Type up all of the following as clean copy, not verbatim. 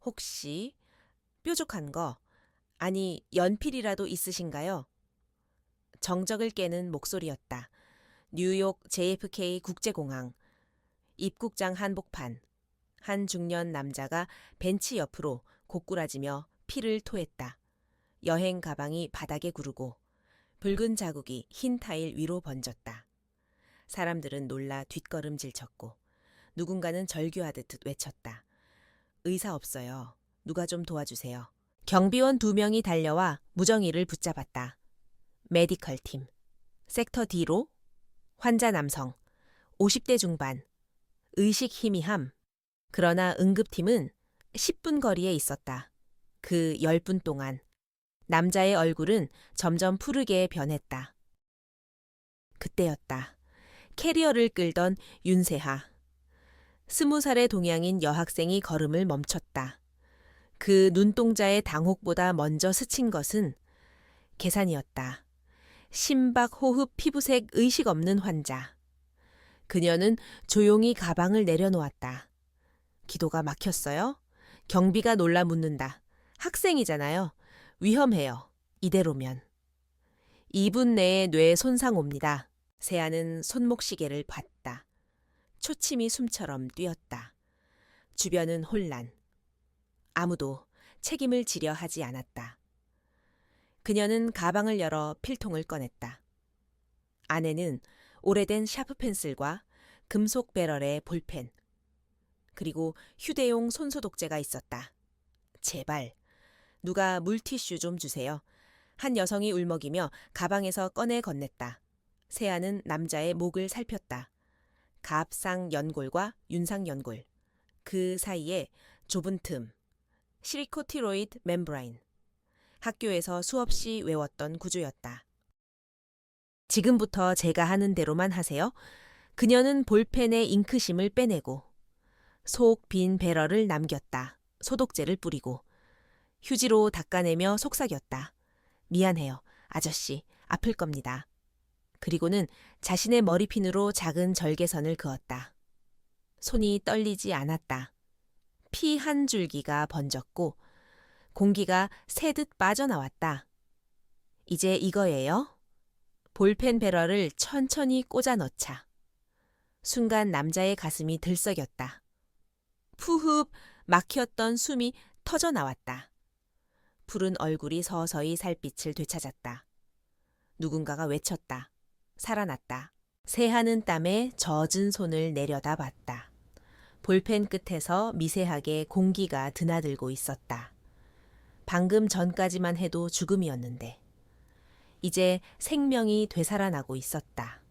혹시 뾰족한 거, 아니 연필이라도 있으신가요? 정적을 깨는 목소리였다. 뉴욕 JFK 국제공항. 입국장 한복판. 한 중년 남자가 벤치 옆으로 고꾸라지며 피를 토했다. 여행 가방이 바닥에 구르고 붉은 자국이 흰 타일 위로 번졌다. 사람들은 놀라 뒷걸음질 쳤고 누군가는 절규하듯 외쳤다. 의사 없어요. 누가 좀 도와주세요. 경비원 2명이 달려와 무정이를 붙잡았다. 메디컬 팀. 섹터 D로 환자 남성. 50대 중반. 의식 희미함. 그러나 응급팀은 10분 거리에 있었다. 그 10분 동안 남자의 얼굴은 점점 푸르게 변했다. 그때였다. 캐리어를 끌던 윤세하. 20살의 동양인 여학생이 걸음을 멈췄다. 그 눈동자의 당혹보다 먼저 스친 것은 계산이었다. 심박, 호흡, 피부색 의식 없는 환자. 그녀는 조용히 가방을 내려놓았다. 기도가 막혔어요? 경비가 놀라 묻는다. 학생이잖아요. 위험해요. 이대로면. 2분 내에 뇌에 손상 옵니다. 세아는 손목시계를 봤다. 초침이 숨처럼 뛰었다. 주변은 혼란. 아무도 책임을 지려 하지 않았다. 그녀는 가방을 열어 필통을 꺼냈다. 안에는 오래된 샤프 펜슬과 금속 배럴의 볼펜, 그리고 휴대용 손소독제가 있었다. 제발, 누가 물티슈 좀 주세요. 한 여성이 울먹이며 가방에서 꺼내 건넸다. 세아는 남자의 목을 살폈다. 갑상 연골과 윤상 연골, 그 사이에 좁은 틈, 시리코티로이드 멤브라인. 학교에서 수없이 외웠던 구조였다. 지금부터 제가 하는 대로만 하세요. 그녀는 볼펜의 잉크심을 빼내고 속 빈 배럴을 남겼다. 소독제를 뿌리고 휴지로 닦아내며 속삭였다. 미안해요. 아저씨, 아플 겁니다. 그리고는 자신의 머리핀으로 작은 절개선을 그었다. 손이 떨리지 않았다. 피 한 줄기가 번졌고 공기가 새듯 빠져나왔다. 이제 이거예요. 볼펜 배럴을 천천히 꽂아 넣자. 순간 남자의 가슴이 들썩였다. 푸흡 막혔던 숨이 터져 나왔다. 푸른 얼굴이 서서히 살빛을 되찾았다. 누군가가 외쳤다. 살아났다. 새하는 땀에 젖은 손을 내려다봤다. 볼펜 끝에서 미세하게 공기가 드나들고 있었다. 방금 전까지만 해도 죽음이었는데 이제 생명이 되살아나고 있었다.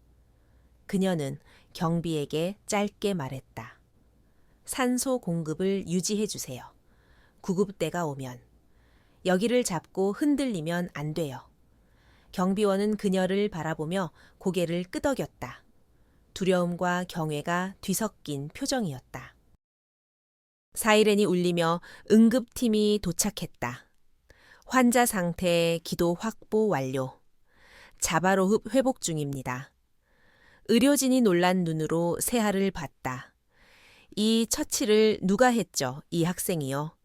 그녀는 경비에게 짧게 말했다. 산소 공급을 유지해 주세요. 구급대가 오면. 여기를 잡고 흔들리면 안 돼요. 경비원은 그녀를 바라보며 고개를 끄덕였다. 두려움과 경외가 뒤섞인 표정이었다. 사이렌이 울리며 응급팀이 도착했다. 환자 상태 기도 확보 완료. 자바로흡 회복 중입니다. 의료진이 놀란 눈으로 세하를 봤다. 이 처치를 누가 했죠? 이 학생이요.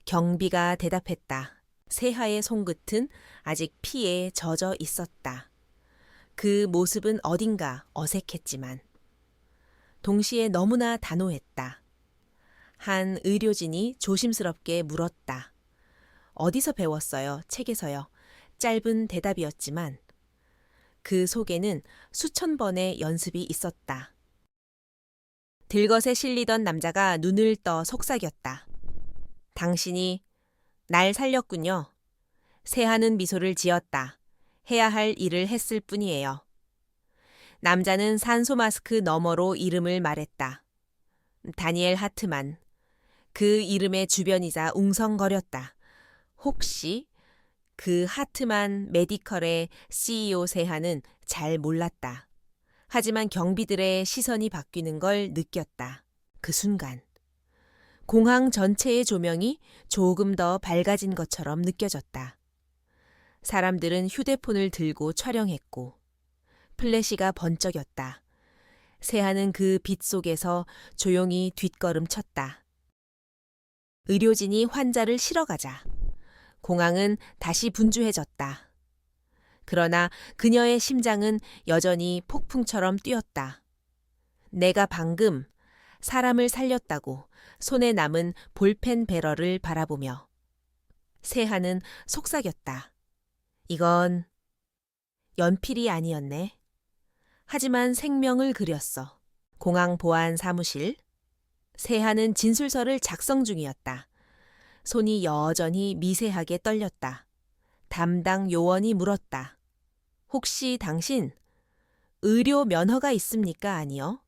경비가 대답했다. 세하의 손끝은 아직 피에 젖어 있었다. 그 모습은 어딘가 어색했지만 동시에 너무나 단호했다. 한 의료진이 조심스럽게 물었다. 어디서 배웠어요? 책에서요. 짧은 대답이었지만 그 속에는 수천 번의 연습이 있었다. 들것에 실리던 남자가 눈을 떠 속삭였다. 당신이 날 살렸군요. 세하는 미소를 지었다. 해야 할 일을 했을 뿐이에요. 남자는 산소 마스크 너머로 이름을 말했다. 다니엘 하트만. 그 이름의 주변이자 웅성거렸다. 혹시 그 하트만 메디컬의 CEO 세하는 잘 몰랐다. 하지만 경비들의 시선이 바뀌는 걸 느꼈다. 그 순간. 공항 전체의 조명이 조금 더 밝아진 것처럼 느껴졌다. 사람들은 휴대폰을 들고 촬영했고 플래시가 번쩍였다. 세하는 그 빛 속에서 조용히 뒷걸음쳤다. 의료진이 환자를 실어가자 공항은 다시 분주해졌다. 그러나 그녀의 심장은 여전히 폭풍처럼 뛰었다. 내가 방금 사람을 살렸다고 손에 남은 볼펜 배럴을 바라보며. 세하는 속삭였다. 이건 연필이 아니었네. 하지만 생명을 그렸어. 공항 보안 사무실. 세하는 진술서를 작성 중이었다. 손이 여전히 미세하게 떨렸다. 담당 요원이 물었다. 혹시 당신 의료 면허가 있습니까? 아니요.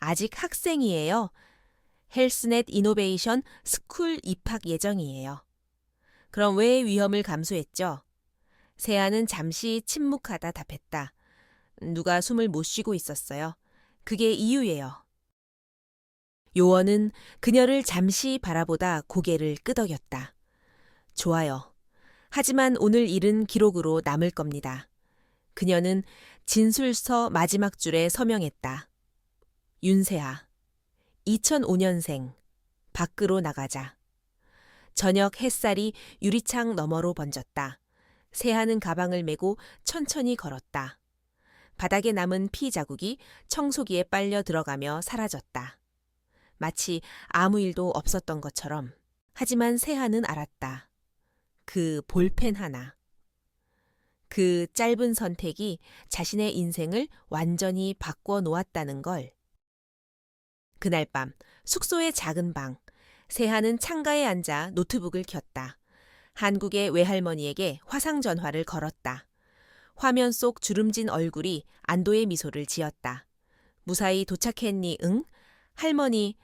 아직 학생이에요. 헬스넷 이노베이션 스쿨 입학 예정이에요. 그럼 왜 위험을 감수했죠? 세아는 잠시 침묵하다 답했다. 누가 숨을 못 쉬고 있었어요. 그게 이유예요. 요원은 그녀를 잠시 바라보다 고개를 끄덕였다. 좋아요. 하지만 오늘 일은 기록으로 남을 겁니다. 그녀는 진술서 마지막 줄에 서명했다. 윤세아, 2005년생, 밖으로 나가자. 저녁 햇살이 유리창 너머로 번졌다. 세아는 가방을 메고 천천히 걸었다. 바닥에 남은 피 자국이 청소기에 빨려 들어가며 사라졌다. 마치 아무 일도 없었던 것처럼. 하지만 세아는 알았다. 그 볼펜 하나. 그 짧은 선택이 자신의 인생을 완전히 바꿔 놓았다는 걸. 그날 밤 숙소의 작은 방. 세아는 창가에 앉아 노트북을 켰다. 한국의 외할머니에게 화상전화를 걸었다. 화면 속 주름진 얼굴이 안도의 미소를 지었다. 무사히 도착했니? 응? 할머니,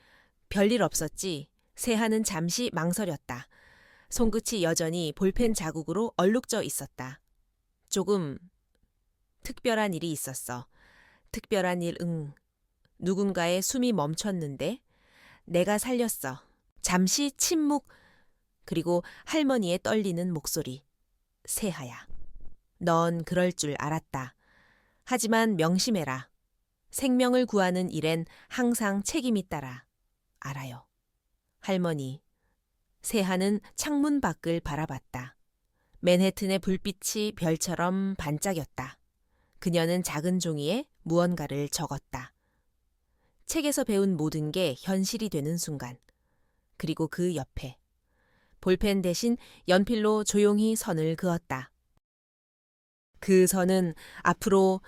별일 없었지? 세아는 잠시 망설였다. 손끝이 여전히 볼펜 자국으로 얼룩져 있었다. 조금 특별한 일이 있었어. 특별한 일, 응. 누군가의 숨이 멈췄는데 내가 살렸어. 잠시 침묵, 그리고 할머니의 떨리는 목소리. 세아야. 넌 그럴 줄 알았다. 하지만 명심해라. 생명을 구하는 일엔 항상 책임이 따라. 알아요. 할머니. 세아는 창문 밖을 바라봤다. 맨해튼의 불빛이 별처럼 반짝였다. 그녀는 작은 종이에 무언가를 적었다. 책에서 배운 모든 게 현실이 되는 순간. 그리고 그 옆에 볼펜 대신 연필로 조용히 선을 그었다. 그 선은 앞으로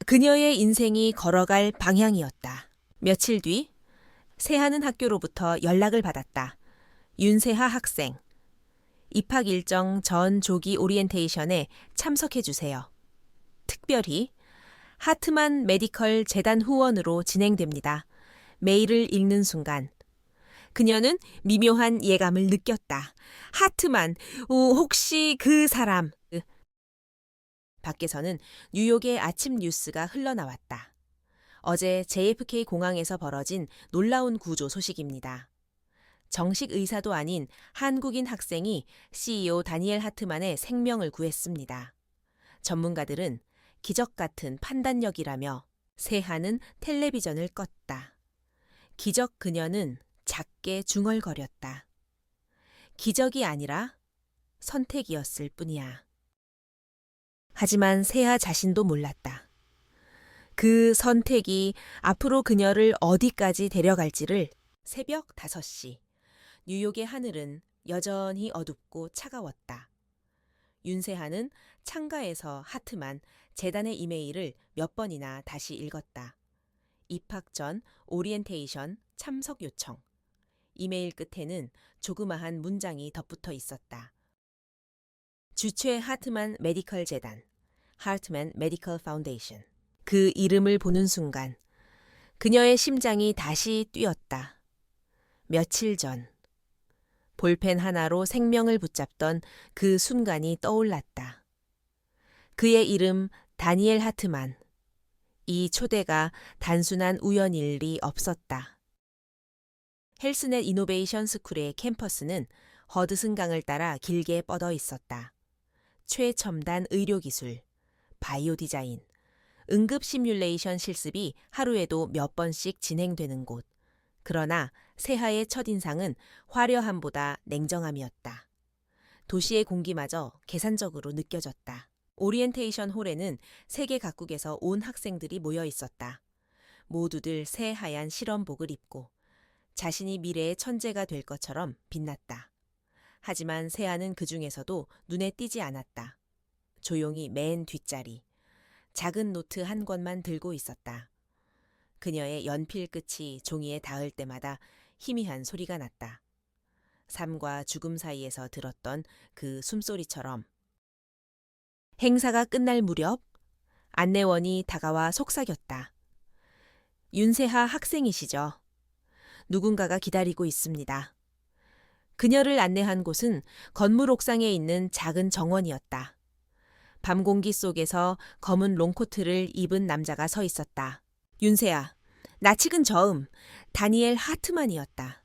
그녀의 인생이 걸어갈 방향이었다. 며칠 뒤 세아는 학교로부터 연락을 받았다. 윤세하 학생. 입학 일정 전 조기 오리엔테이션에 참석해 주세요. 특별히 하트만 메디컬 재단 후원으로 진행됩니다. 메일을 읽는 순간 그녀는 미묘한 예감을 느꼈다. 하트만, 혹시 그 사람. 밖에서는 뉴욕의 아침 뉴스가 흘러나왔다. 어제 JFK 공항에서 벌어진 놀라운 구조 소식입니다. 정식 의사도 아닌 한국인 학생이 CEO 다니엘 하트만의 생명을 구했습니다. 전문가들은 기적 같은 판단력이라며 세아는 텔레비전을 껐다. 기적 그녀는 작게 중얼거렸다. 기적이 아니라 선택이었을 뿐이야. 하지만 세아 자신도 몰랐다. 그 선택이 앞으로 그녀를 어디까지 데려갈지를. 새벽 5시. 뉴욕의 하늘은 여전히 어둡고 차가웠다. 윤세하는 창가에서 하트만 재단의 이메일을 몇 번이나 다시 읽었다. 입학 전 오리엔테이션 참석 요청. 이메일 끝에는 조그마한 문장이 덧붙어 있었다. 주최 하트만 메디컬 재단, 하트만 메디컬 파운데이션. 그 이름을 보는 순간 그녀의 심장이 다시 뛰었다. 며칠 전 볼펜 하나로 생명을 붙잡던 그 순간이 떠올랐다. 그의 이름 다니엘 하트만. 이 초대가 단순한 우연일 리 없었다. 헬스넷 이노베이션 스쿨의 캠퍼스는 허드슨 강을 따라 길게 뻗어 있었다. 최첨단 의료기술, 바이오 디자인, 응급 시뮬레이션 실습이 하루에도 몇 번씩 진행되는 곳. 그러나 세하의 첫인상은 화려함보다 냉정함이었다. 도시의 공기마저 계산적으로 느껴졌다. 오리엔테이션 홀에는 세계 각국에서 온 학생들이 모여 있었다. 모두들 새하얀 실험복을 입고 자신이 미래의 천재가 될 것처럼 빛났다. 하지만 세아는 그 중에서도 눈에 띄지 않았다. 조용히 맨 뒷자리, 작은 노트 한 권만 들고 있었다. 그녀의 연필 끝이 종이에 닿을 때마다 희미한 소리가 났다. 삶과 죽음 사이에서 들었던 그 숨소리처럼. 행사가 끝날 무렵 안내원이 다가와 속삭였다. 윤세하 학생이시죠? 누군가가 기다리고 있습니다. 그녀를 안내한 곳은 건물 옥상에 있는 작은 정원이었다. 밤 공기 속에서 검은 롱코트를 입은 남자가 서 있었다. 윤세아, 낯익은 저음, 다니엘 하트만이었다.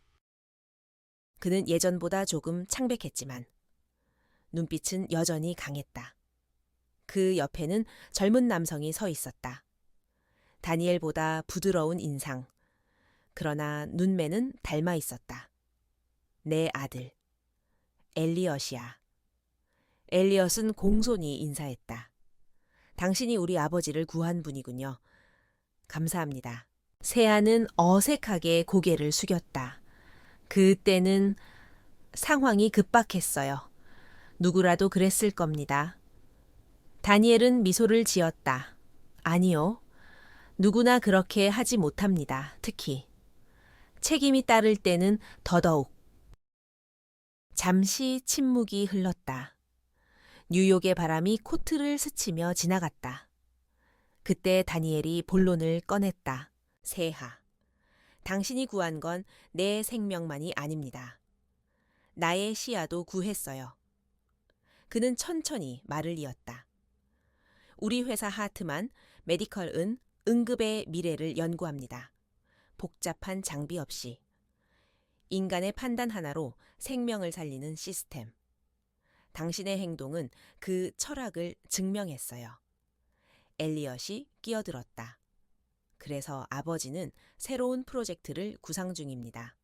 그는 예전보다 조금 창백했지만 눈빛은 여전히 강했다. 그 옆에는 젊은 남성이 서 있었다. 다니엘보다 부드러운 인상. 그러나 눈매는 닮아 있었다. 내 아들, 엘리엇이야. 엘리엇은 공손히 인사했다. 당신이 우리 아버지를 구한 분이군요. 감사합니다. 세아는 어색하게 고개를 숙였다. 그때는 상황이 급박했어요. 누구라도 그랬을 겁니다. 다니엘은 미소를 지었다. 아니요. 누구나 그렇게 하지 못합니다. 특히 책임이 따를 때는 더더욱. 잠시 침묵이 흘렀다. 뉴욕의 바람이 코트를 스치며 지나갔다. 그때 다니엘이 본론을 꺼냈다. 세하, 당신이 구한 건 내 생명만이 아닙니다. 나의 시야도 구했어요. 그는 천천히 말을 이었다. 우리 회사 하트만 메디컬은 응급의 미래를 연구합니다. 복잡한 장비 없이. 인간의 판단 하나로 생명을 살리는 시스템. 당신의 행동은 그 철학을 증명했어요. 엘리엇이 끼어들었다. 그래서 아버지는 새로운 프로젝트를 구상 중입니다.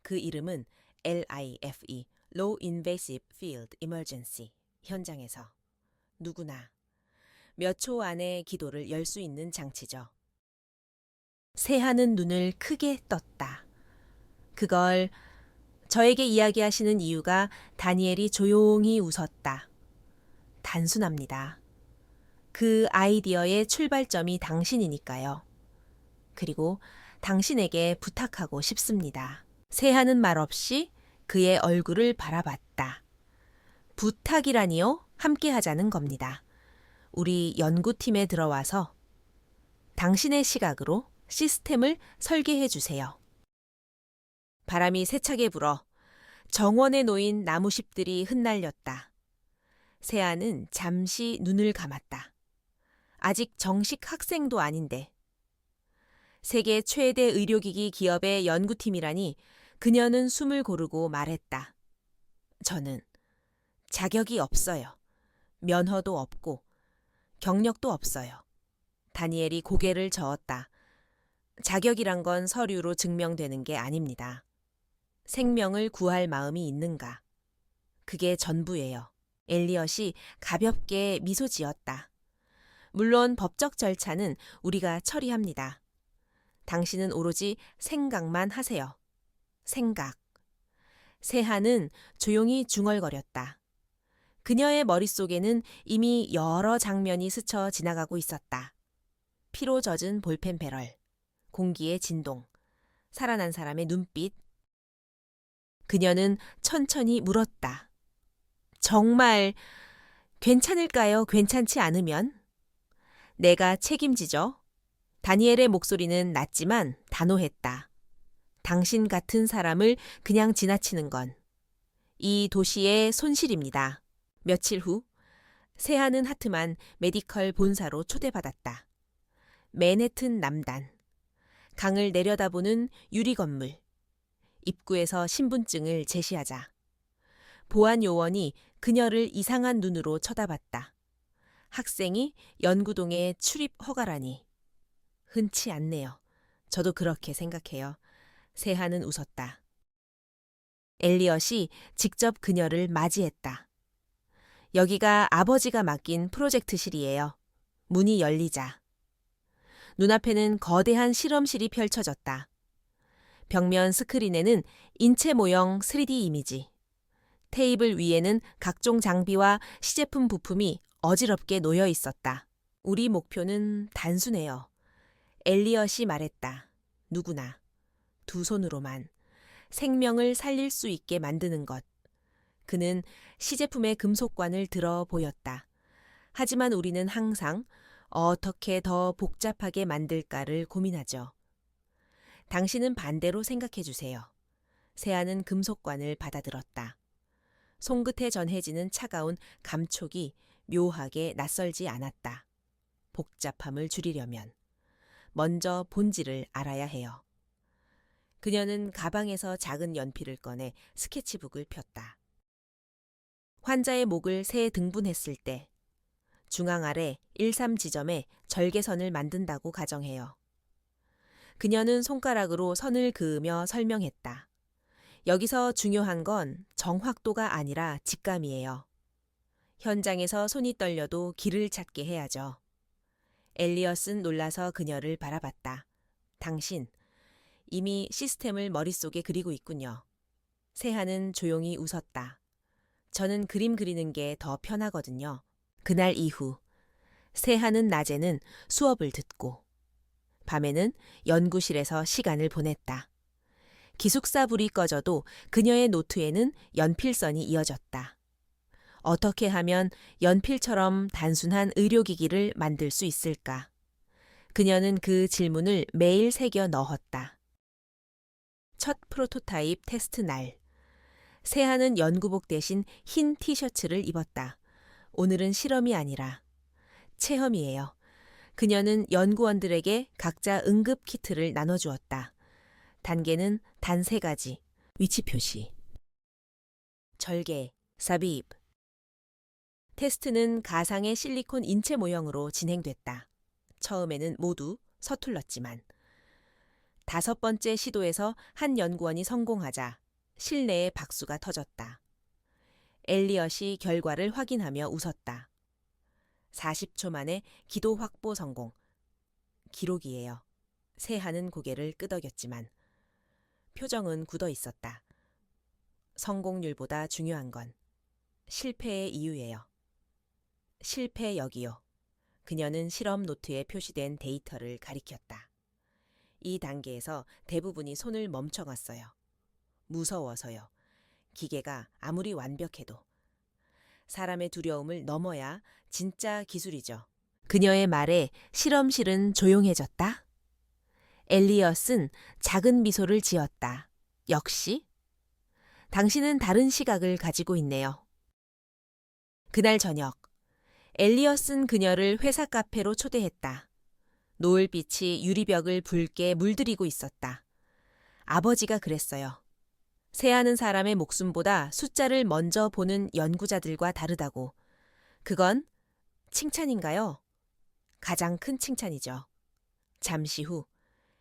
그 이름은 LIFE, Low Invasive Field Emergency. 현장에서 누구나 몇 초 안에 기도를 열 수 있는 장치죠. 세하는 눈을 크게 떴다. 그걸 저에게 이야기하시는 이유가 다니엘이 조용히 웃었다. 단순합니다. 그 아이디어의 출발점이 당신이니까요. 그리고 당신에게 부탁하고 싶습니다. 세하는 말 없이 그의 얼굴을 바라봤다. 부탁이라니요? 함께 하자는 겁니다. 우리 연구팀에 들어와서 당신의 시각으로 시스템을 설계해 주세요. 바람이 세차게 불어 정원에 놓인 나무십들이 흩날렸다. 세아는 잠시 눈을 감았다. 아직 정식 학생도 아닌데. 세계 최대 의료기기 기업의 연구팀이라니 그녀는 숨을 고르고 말했다. 저는 자격이 없어요. 면허도 없고 경력도 없어요. 다니엘이 고개를 저었다. 자격이란 건 서류로 증명되는 게 아닙니다. 생명을 구할 마음이 있는가. 그게 전부예요. 엘리엇이 가볍게 미소 지었다. 물론 법적 절차는 우리가 처리합니다. 당신은 오로지 생각만 하세요. 생각. 세하는 조용히 중얼거렸다. 그녀의 머릿속에는 이미 여러 장면이 스쳐 지나가고 있었다. 피로 젖은 볼펜 배럴, 공기의 진동, 살아난 사람의 눈빛. 그녀는 천천히 물었다. 정말 괜찮을까요? 괜찮지 않으면? 내가 책임지죠. 다니엘의 목소리는 낮지만 단호했다. 당신 같은 사람을 그냥 지나치는 건 이 도시의 손실입니다. 며칠 후 세하는 하트만 메디컬 본사로 초대받았다. 맨해튼 남단. 강을 내려다보는 유리 건물. 입구에서 신분증을 제시하자. 보안 요원이 그녀를 이상한 눈으로 쳐다봤다. 학생이 연구동에 출입 허가라니. 흔치 않네요. 저도 그렇게 생각해요. 세하는 웃었다. 엘리엇이 직접 그녀를 맞이했다. 여기가 아버지가 맡긴 프로젝트실이에요. 문이 열리자. 눈앞에는 거대한 실험실이 펼쳐졌다. 벽면 스크린에는 인체 모형 3D 이미지. 테이블 위에는 각종 장비와 시제품 부품이 어지럽게 놓여 있었다. 우리 목표는 단순해요. 엘리엇이 말했다. 누구나. 두 손으로만. 생명을 살릴 수 있게 만드는 것. 그는 시제품의 금속관을 들어 보였다. 하지만 우리는 항상 어떻게 더 복잡하게 만들까를 고민하죠. 당신은 반대로 생각해 주세요. 세아는 금속관을 받아들었다. 손끝에 전해지는 차가운 감촉이 묘하게 낯설지 않았다. 복잡함을 줄이려면 먼저 본질을 알아야 해요. 그녀는 가방에서 작은 연필을 꺼내 스케치북을 폈다. 환자의 목을 세 등분했을 때 중앙 아래 1,3 지점에 절개선을 만든다고 가정해요. 그녀는 손가락으로 선을 그으며 설명했다. 여기서 중요한 건 정확도가 아니라 직감이에요. 현장에서 손이 떨려도 길을 찾게 해야죠. 엘리엇은 놀라서 그녀를 바라봤다. 당신, 이미 시스템을 머릿속에 그리고 있군요. 세하는 조용히 웃었다. 저는 그림 그리는 게 더 편하거든요. 그날 이후 세하는 낮에는 수업을 듣고 밤에는 연구실에서 시간을 보냈다. 기숙사 불이 꺼져도 그녀의 노트에는 연필선이 이어졌다. 어떻게 하면 연필처럼 단순한 의료기기를 만들 수 있을까? 그녀는 그 질문을 매일 새겨 넣었다. 첫 프로토타입 테스트 날. 세하는 연구복 대신 흰 티셔츠를 입었다. 오늘은 실험이 아니라 체험이에요. 그녀는 연구원들에게 각자 응급 키트를 나눠주었다. 단계는 단 3가지. 위치 표시. 절개, 사비입. 테스트는 가상의 실리콘 인체 모형으로 진행됐다. 처음에는 모두 서툴렀지만 5번째 시도에서 한 연구원이 성공하자 실내에 박수가 터졌다. 엘리엇이 결과를 확인하며 웃었다. 40초 만에 기도 확보 성공. 기록이에요. 세하는 고개를 끄덕였지만 표정은 굳어 있었다. 성공률보다 중요한 건 실패의 이유예요. 실패 여기요. 그녀는 실험 노트에 표시된 데이터를 가리켰다. 이 단계에서 대부분이 손을 멈춰갔어요. 무서워서요. 기계가 아무리 완벽해도. 사람의 두려움을 넘어야 진짜 기술이죠. 그녀의 말에 실험실은 조용해졌다. 엘리엇은 작은 미소를 지었다. 역시? 당신은 다른 시각을 가지고 있네요. 그날 저녁, 엘리엇은 그녀를 회사 카페로 초대했다. 노을빛이 유리벽을 붉게 물들이고 있었다. 아버지가 그랬어요. 세하는 사람의 목숨보다 숫자를 먼저 보는 연구자들과 다르다고. 그건 칭찬인가요? 가장 큰 칭찬이죠. 잠시 후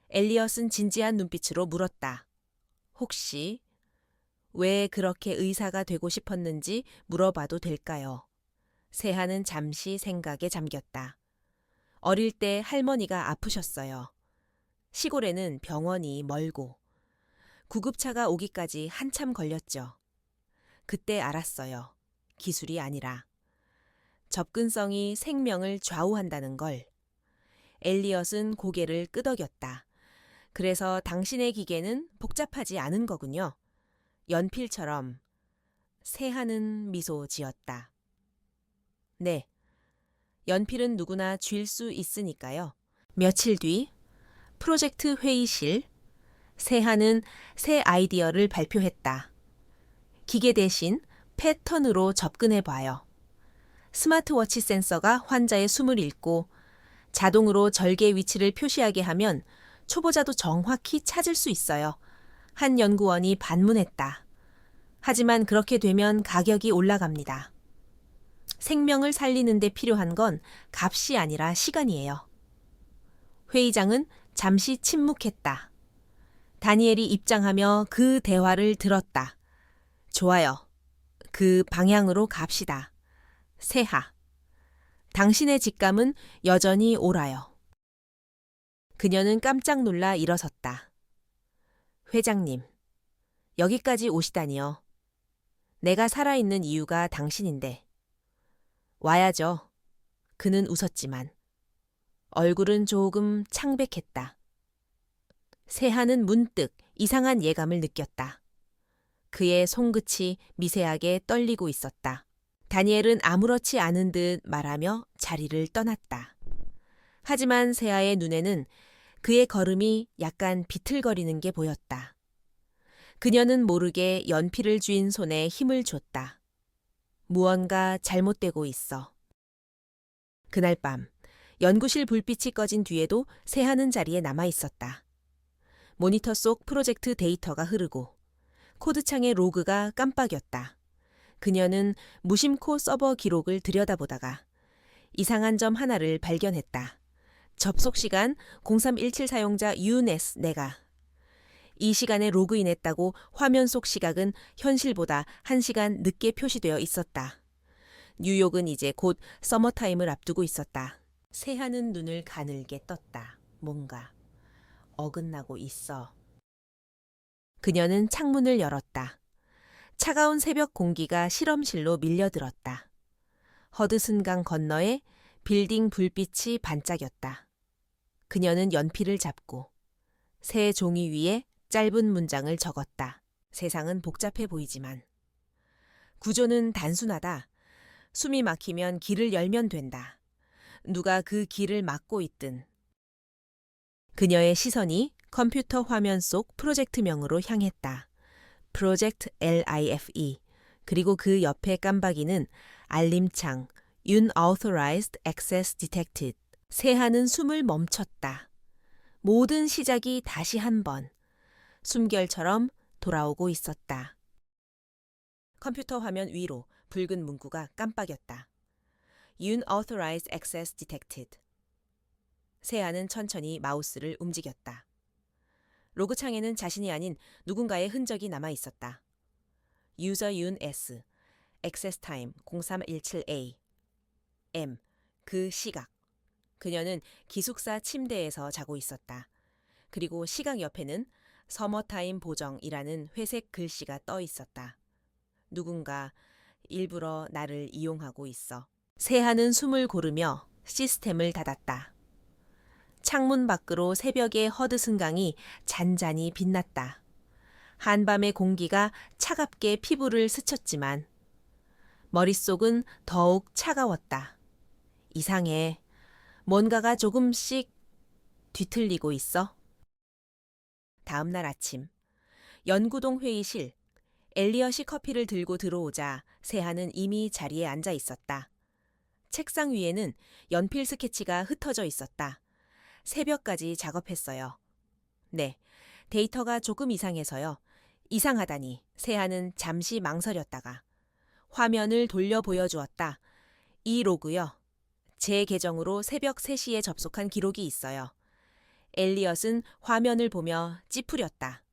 엘리엇은 진지한 눈빛으로 물었다. 혹시 왜 그렇게 의사가 되고 싶었는지 물어봐도 될까요? 세하는 잠시 생각에 잠겼다. 어릴 때 할머니가 아프셨어요. 시골에는 병원이 멀고 구급차가 오기까지 한참 걸렸죠. 그때 알았어요. 기술이 아니라 접근성이 생명을 좌우한다는 걸. 엘리엇은 고개를 끄덕였다. 그래서 당신의 기계는 복잡하지 않은 거군요. 연필처럼. 세하는 미소 지었다. 네. 연필은 누구나 쥘 수 있으니까요. 며칠 뒤 프로젝트 회의실. 세하는 새 아이디어를 발표했다. 기계 대신 패턴으로 접근해봐요. 스마트워치 센서가 환자의 숨을 읽고 자동으로 절개 위치를 표시하게 하면 초보자도 정확히 찾을 수 있어요. 한 연구원이 반문했다. 하지만 그렇게 되면 가격이 올라갑니다. 생명을 살리는 데 필요한 건 값이 아니라 시간이에요. 회의장은 잠시 침묵했다. 다니엘이 입장하며 그 대화를 들었다. 좋아요. 그 방향으로 갑시다. 세하. 당신의 직감은 여전히 옳아요. 그녀는 깜짝 놀라 일어섰다. 회장님, 여기까지 오시다니요. 내가 살아있는 이유가 당신인데. 와야죠. 그는 웃었지만 얼굴은 조금 창백했다. 세하는 문득 이상한 예감을 느꼈다. 그의 손끝이 미세하게 떨리고 있었다. 다니엘은 아무렇지 않은 듯 말하며 자리를 떠났다. 하지만 세하의 눈에는 그의 걸음이 약간 비틀거리는 게 보였다. 그녀는 모르게 연필을 쥔 손에 힘을 줬다. 무언가 잘못되고 있어. 그날 밤 연구실 불빛이 꺼진 뒤에도 세하는 자리에 남아 있었다. 모니터 속 프로젝트 데이터가 흐르고 코드창의 로그가 깜빡였다. 그녀는 무심코 서버 기록을 들여다보다가 이상한 점 하나를 발견했다. 접속 시간 0317 사용자 윤S 내가. 이 시간에 로그인했다고 화면 속 시각은 현실보다 1시간 늦게 표시되어 있었다. 뉴욕은 이제 곧 서머타임을 앞두고 있었다. 세하는 눈을 가늘게 떴다. 뭔가 어긋나고 있어. 그녀는 창문을 열었다. 차가운 새벽 공기가 실험실로 밀려들었다. 허드슨강 건너에 빌딩 불빛이 반짝였다. 그녀는 연필을 잡고 새 종이 위에 짧은 문장을 적었다. 세상은 복잡해 보이지만 구조는 단순하다. 숨이 막히면 길을 열면 된다. 누가 그 길을 막고 있든. 그녀의 시선이 컴퓨터 화면 속 프로젝트명으로 향했다. 프로젝트 LIFE. 그리고 그 옆에 깜박이는 알림창 Unauthorized Access Detected. 세하는 숨을 멈췄다. 모든 시작이 다시 한 번 숨결처럼 돌아오고 있었다. 컴퓨터 화면 위로 붉은 문구가 깜빡였다. Unauthorized Access Detected. 세아는 천천히 마우스를 움직였다. 로그창에는 자신이 아닌 누군가의 흔적이 남아 있었다. User Yun S. Access Time 0317A. M. 그 시각. 그녀는 기숙사 침대에서 자고 있었다. 그리고 시각 옆에는 서머타임 보정이라는 회색 글씨가 떠 있었다. 누군가 일부러 나를 이용하고 있어. 세하는 숨을 고르며 시스템을 닫았다. 창문 밖으로 새벽의 허드슨강이 잔잔히 빛났다. 한밤의 공기가 차갑게 피부를 스쳤지만 머릿속은 더욱 차가웠다. 이상해. 뭔가가 조금씩 뒤틀리고 있어. 다음 날 아침, 연구동 회의실. 엘리엇이 커피를 들고 들어오자 세하는 이미 자리에 앉아 있었다. 책상 위에는 연필 스케치가 흩어져 있었다. 새벽까지 작업했어요. 네, 데이터가 조금 이상해서요. 이상하다니 세하는 잠시 망설였다가 화면을 돌려 보여주었다. 이 로그요. 제 계정으로 새벽 3시에 접속한 기록이 있어요. 엘리엇은 화면을 보며 찌푸렸다.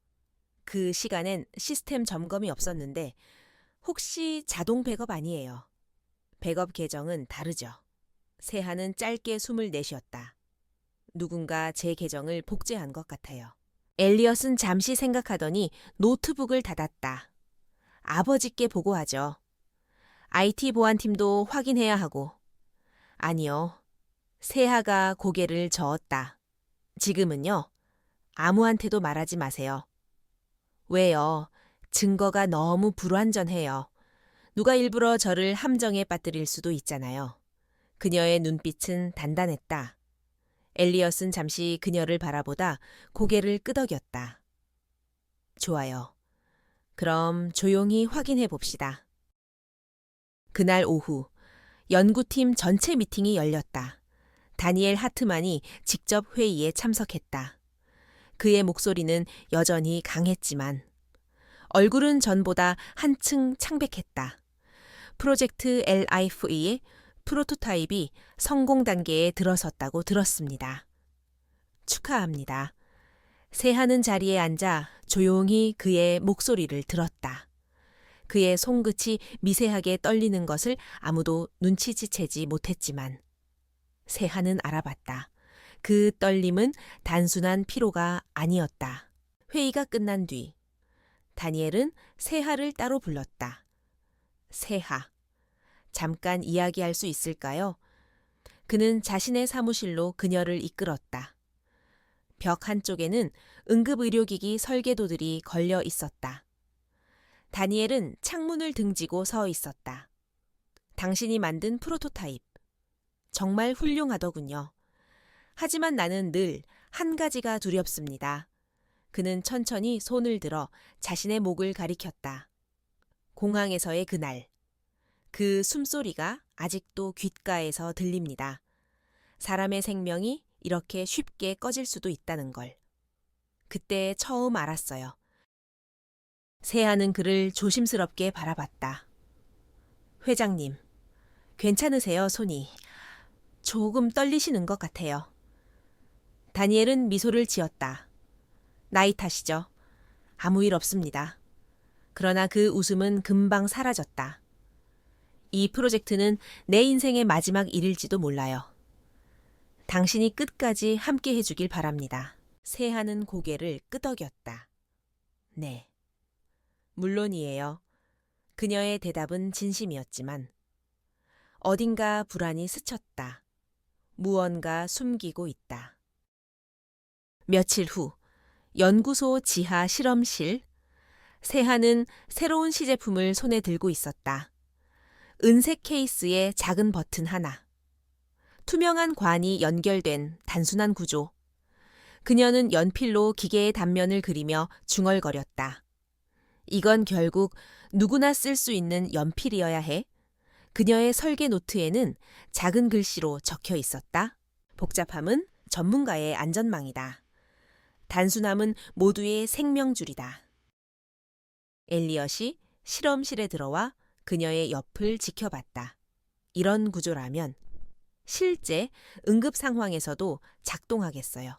그 시간엔 시스템 점검이 없었는데 혹시 자동 백업 아니에요? 백업 계정은 다르죠. 세하는 짧게 숨을 내쉬었다. 누군가 제 계정을 복제한 것 같아요. 엘리엇은 잠시 생각하더니 노트북을 닫았다. 아버지께 보고하죠. IT 보안팀도 확인해야 하고. 아니요. 세하가 고개를 저었다. 지금은요. 아무한테도 말하지 마세요. 왜요? 증거가 너무 불완전해요. 누가 일부러 저를 함정에 빠뜨릴 수도 있잖아요. 그녀의 눈빛은 단단했다. 엘리엇은 잠시 그녀를 바라보다 고개를 끄덕였다. 좋아요. 그럼 조용히 확인해 봅시다. 그날 오후 연구팀 전체 미팅이 열렸다. 다니엘 하트만이 직접 회의에 참석했다. 그의 목소리는 여전히 강했지만 얼굴은 전보다 한층 창백했다. 프로젝트 LIFE의 프로토타입이 성공 단계에 들어섰다고 들었습니다. 축하합니다. 새하는 자리에 앉아 조용히 그의 목소리를 들었다. 그의 손끝이 미세하게 떨리는 것을 아무도 눈치채지 못했지만 새하는 알아봤다. 그 떨림은 단순한 피로가 아니었다. 회의가 끝난 뒤 다니엘은 새하를 따로 불렀다. 새하, 잠깐 이야기할 수 있을까요? 그는 자신의 사무실로 그녀를 이끌었다. 벽 한쪽에는 응급의료기기 설계도들이 걸려 있었다. 다니엘은 창문을 등지고 서 있었다. 당신이 만든 프로토타입. 정말 훌륭하더군요. 하지만 나는 늘 한 가지가 두렵습니다. 그는 천천히 손을 들어 자신의 목을 가리켰다. 공항에서의 그날. 그 숨소리가 아직도 귓가에서 들립니다. 사람의 생명이 이렇게 쉽게 꺼질 수도 있다는 걸. 그때 처음 알았어요. 새하는 그를 조심스럽게 바라봤다. 회장님, 괜찮으세요, 손이? 조금 떨리시는 것 같아요. 다니엘은 미소를 지었다. 나이 탓이죠. 아무 일 없습니다. 그러나 그 웃음은 금방 사라졌다. 이 프로젝트는 내 인생의 마지막 일일지도 몰라요. 당신이 끝까지 함께 해주길 바랍니다. 새하는 고개를 끄덕였다. 네. 물론이에요. 그녀의 대답은 진심이었지만 어딘가 불안이 스쳤다. 무언가 숨기고 있다. 며칠 후 연구소 지하 실험실. 새하는 새로운 시제품을 손에 들고 있었다. 은색 케이스에 작은 버튼 하나. 투명한 관이 연결된 단순한 구조. 그녀는 연필로 기계의 단면을 그리며 중얼거렸다. 이건 결국 누구나 쓸 수 있는 연필이어야 해. 그녀의 설계 노트에는 작은 글씨로 적혀 있었다. 복잡함은 전문가의 안전망이다. 단순함은 모두의 생명줄이다. 엘리엇이 실험실에 들어와 그녀의 옆을 지켜봤다. 이런 구조라면 실제 응급 상황에서도 작동하겠어요.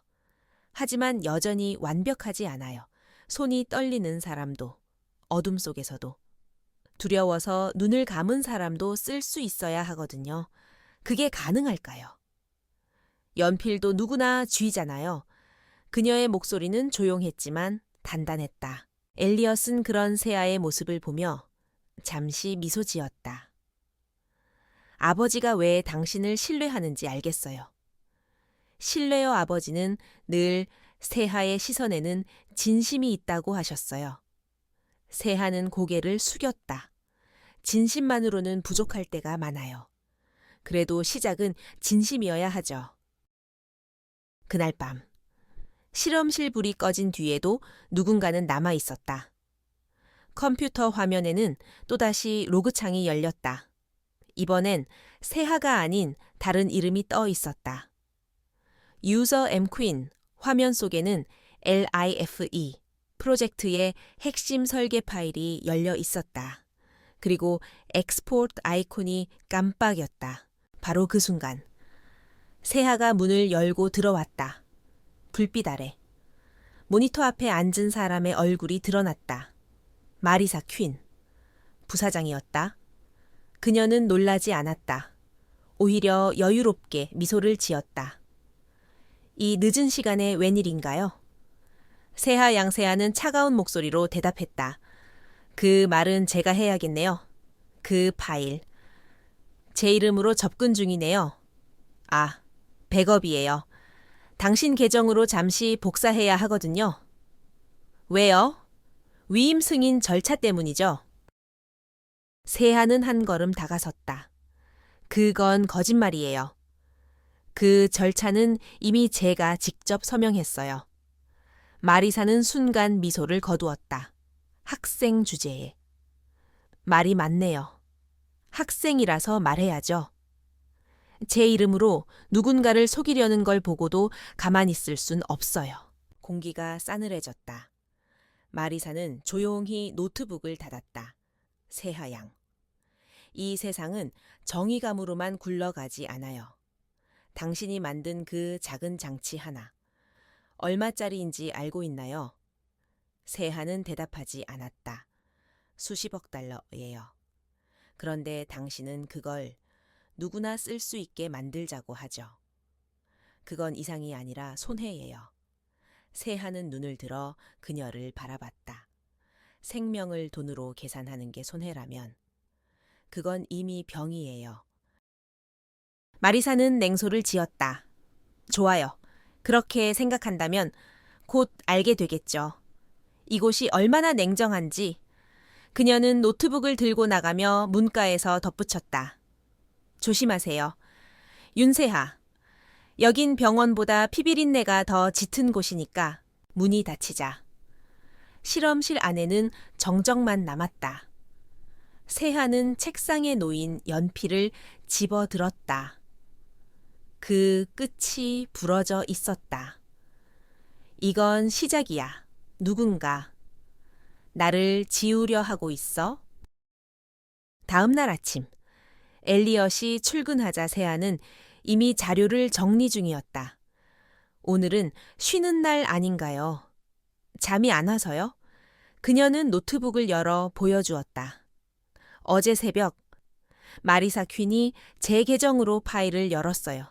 하지만 여전히 완벽하지 않아요. 손이 떨리는 사람도, 어둠 속에서도, 두려워서 눈을 감은 사람도 쓸 수 있어야 하거든요. 그게 가능할까요? 연필도 누구나 쥐잖아요. 그녀의 목소리는 조용했지만 단단했다. 엘리엇은 그런 새아의 모습을 보며 잠시 미소 지었다. 아버지가 왜 당신을 신뢰하는지 알겠어요. 신뢰요 아버지는 늘 새하의 시선에는 진심이 있다고 하셨어요. 새하는 고개를 숙였다. 진심만으로는 부족할 때가 많아요. 그래도 시작은 진심이어야 하죠. 그날 밤. 실험실 불이 꺼진 뒤에도 누군가는 남아 있었다. 컴퓨터 화면에는 또다시 로그창이 열렸다. 이번엔 새하가 아닌 다른 이름이 떠 있었다. 유저 엠퀸, 화면 속에는 LIFE, 프로젝트의 핵심 설계 파일이 열려 있었다. 그리고 엑스포트 아이콘이 깜빡였다. 바로 그 순간 새하가 문을 열고 들어왔다. 불빛 아래 모니터 앞에 앉은 사람의 얼굴이 드러났다. 마리사 퀸, 부사장이었다. 그녀는 놀라지 않았다. 오히려 여유롭게 미소를 지었다. 이 늦은 시간에 웬일인가요? 새하 양새하는 차가운 목소리로 대답했다. 그 말은 제가 해야겠네요. 그 파일. 제 이름으로 접근 중이네요. 아, 백업이에요. 당신 계정으로 잠시 복사해야 하거든요. 왜요? 위임 승인 절차 때문이죠. 새하는 한 걸음 다가섰다. 그건 거짓말이에요. 그 절차는 이미 제가 직접 서명했어요. 마리사는 순간 미소를 거두었다. 학생 주제에. 말이 맞네요. 학생이라서 말해야죠. 제 이름으로 누군가를 속이려는 걸 보고도 가만히 있을 순 없어요. 공기가 싸늘해졌다. 마리사는 조용히 노트북을 닫았다. 새하양. 이 세상은 정의감으로만 굴러가지 않아요. 당신이 만든 그 작은 장치 하나. 얼마짜리인지 알고 있나요? 세하는 대답하지 않았다. 수십억 달러예요. 그런데 당신은 그걸 누구나 쓸 수 있게 만들자고 하죠. 그건 이상이 아니라 손해예요. 세하는 눈을 들어 그녀를 바라봤다. 생명을 돈으로 계산하는 게 손해라면 그건 이미 병이에요. 마리사는 냉소를 지었다. 좋아요. 그렇게 생각한다면 곧 알게 되겠죠. 이곳이 얼마나 냉정한지. 그녀는 노트북을 들고 나가며 문가에서 덧붙였다. 조심하세요. 윤세하. 여긴 병원보다 피비린내가 더 짙은 곳이니까 문이 닫히자. 실험실 안에는 정적만 남았다. 세하는 책상에 놓인 연필을 집어들었다. 그 끝이 부러져 있었다. 이건 시작이야. 누군가 나를 지우려 하고 있어? 다음 날 아침, 엘리엇이 출근하자 세아는 이미 자료를 정리 중이었다. 오늘은 쉬는 날 아닌가요? 잠이 안 와서요? 그녀는 노트북을 열어 보여주었다. 어제 새벽, 마리사 퀸이 제 계정으로 파일을 열었어요.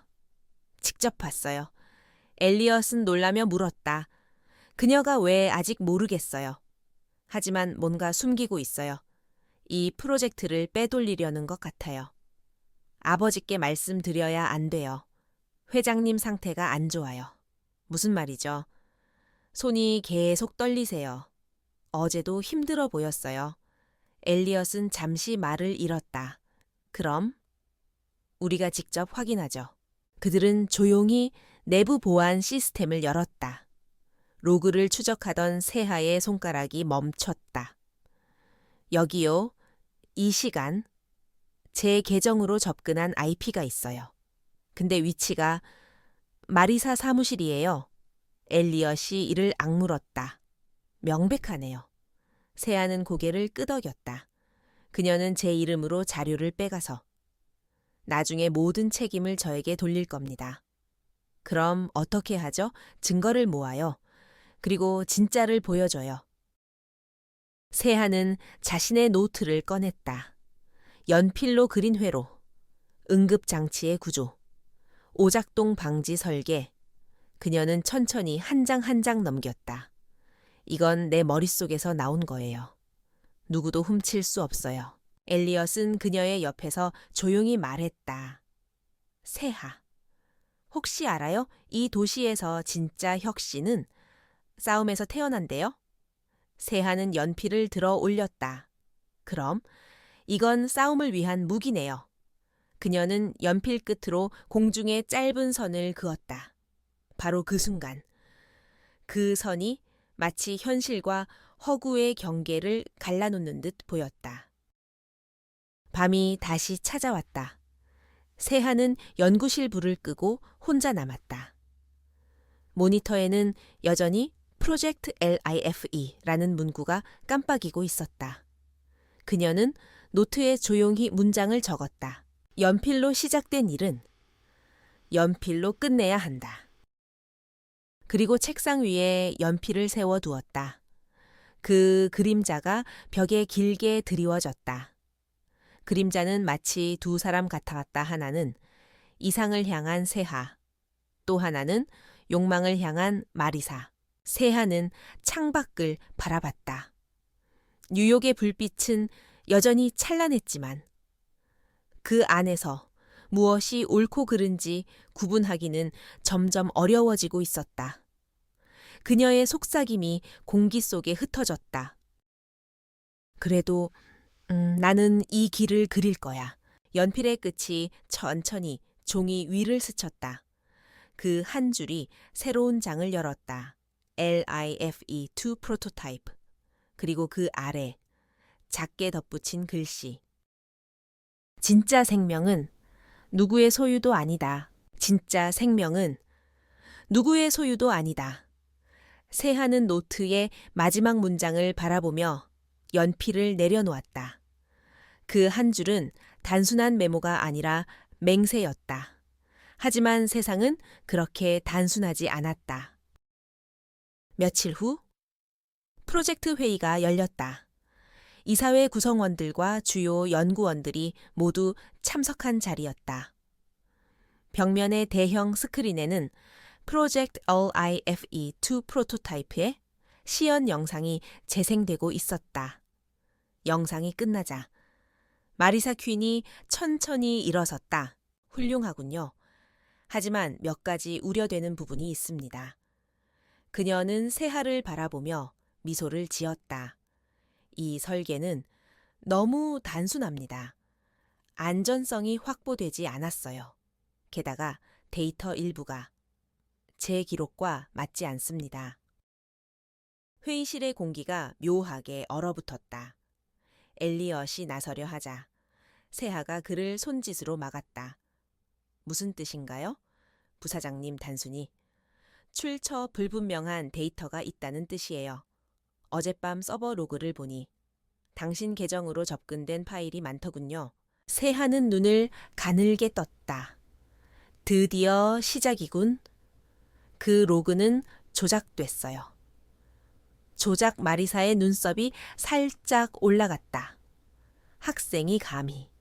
직접 봤어요. 엘리엇은 놀라며 물었다. 그녀가 왜 아직 모르겠어요. 하지만 뭔가 숨기고 있어요. 이 프로젝트를 빼돌리려는 것 같아요. 아버지께 말씀드려야 안 돼요. 회장님 상태가 안 좋아요. 무슨 말이죠? 손이 계속 떨리세요. 어제도 힘들어 보였어요. 엘리엇은 잠시 말을 잃었다. 그럼 우리가 직접 확인하죠. 그들은 조용히 내부 보안 시스템을 열었다. 로그를 추적하던 세하의 손가락이 멈췄다. 여기요. 이 시간 제 계정으로 접근한 IP가 있어요. 근데 위치가 마리사 사무실이에요. 엘리엇이 이를 악물었다. 명백하네요. 세아는 고개를 끄덕였다. 그녀는 제 이름으로 자료를 빼가서 나중에 모든 책임을 저에게 돌릴 겁니다. 그럼 어떻게 하죠? 증거를 모아요. 그리고 진짜를 보여줘요. 세아는 자신의 노트를 꺼냈다. 연필로 그린 회로, 응급장치의 구조, 오작동 방지 설계. 그녀는 천천히 한 장 한 장 넘겼다. 이건 내 머릿속에서 나온 거예요. 누구도 훔칠 수 없어요. 엘리엇은 그녀의 옆에서 조용히 말했다. 세하. 혹시 알아요? 이 도시에서 진짜 혁신은 싸움에서 태어난대요? 세하는 연필을 들어 올렸다. 그럼 이건 싸움을 위한 무기네요. 그녀는 연필 끝으로 공중에 짧은 선을 그었다. 바로 그 순간 그 선이 마치 현실과 허구의 경계를 갈라놓는 듯 보였다. 밤이 다시 찾아왔다. 세하는 연구실 불을 끄고 혼자 남았다. 모니터에는 여전히 프로젝트 LIFE라는 문구가 깜빡이고 있었다. 그녀는 노트에 조용히 문장을 적었다. 연필로 시작된 일은 연필로 끝내야 한다. 그리고 책상 위에 연필을 세워두었다. 그 그림자가 벽에 길게 드리워졌다. 그림자는 마치 두 사람 같아왔다. 하나는 이상을 향한 세하, 또 하나는 욕망을 향한 마리사. 세하는 창밖을 바라봤다. 뉴욕의 불빛은 여전히 찬란했지만 그 안에서 무엇이 옳고 그른지 구분하기는 점점 어려워지고 있었다. 그녀의 속삭임이 공기 속에 흩어졌다. 그래도 나는 이 길을 그릴 거야. 연필의 끝이 천천히 종이 위를 스쳤다. 그 한 줄이 새로운 장을 열었다. LIFE2 프로토타입. 그리고 그 아래 작게 덧붙인 글씨. 진짜 생명은 누구의 소유도 아니다. 진짜 생명은 누구의 소유도 아니다. 세하는 노트의 마지막 문장을 바라보며 연필을 내려놓았다. 그 한 줄은 단순한 메모가 아니라 맹세였다. 하지만 세상은 그렇게 단순하지 않았다. 며칠 후 프로젝트 회의가 열렸다. 이사회 구성원들과 주요 연구원들이 모두 참석한 자리였다. 벽면의 대형 스크린에는 프로젝트 LIFE2 프로토타입의 시연 영상이 재생되고 있었다. 영상이 끝나자 마리사 퀸이 천천히 일어섰다. 훌륭하군요. 하지만 몇 가지 우려되는 부분이 있습니다. 그녀는 세하를 바라보며 미소를 지었다. 이 설계는 너무 단순합니다. 안전성이 확보되지 않았어요. 게다가 데이터 일부가 제 기록과 맞지 않습니다. 회의실의 공기가 묘하게 얼어붙었다. 엘리엇이 나서려 하자 세하가 그를 손짓으로 막았다. 무슨 뜻인가요? 부사장님 단순히 출처 불분명한 데이터가 있다는 뜻이에요. 어젯밤 서버 로그를 보니 당신 계정으로 접근된 파일이 많더군요. 세하는 눈을 가늘게 떴다. 드디어 시작이군. 그 로그는 조작됐어요. 조작 마리사의 눈썹이 살짝 올라갔다. 학생이 감히.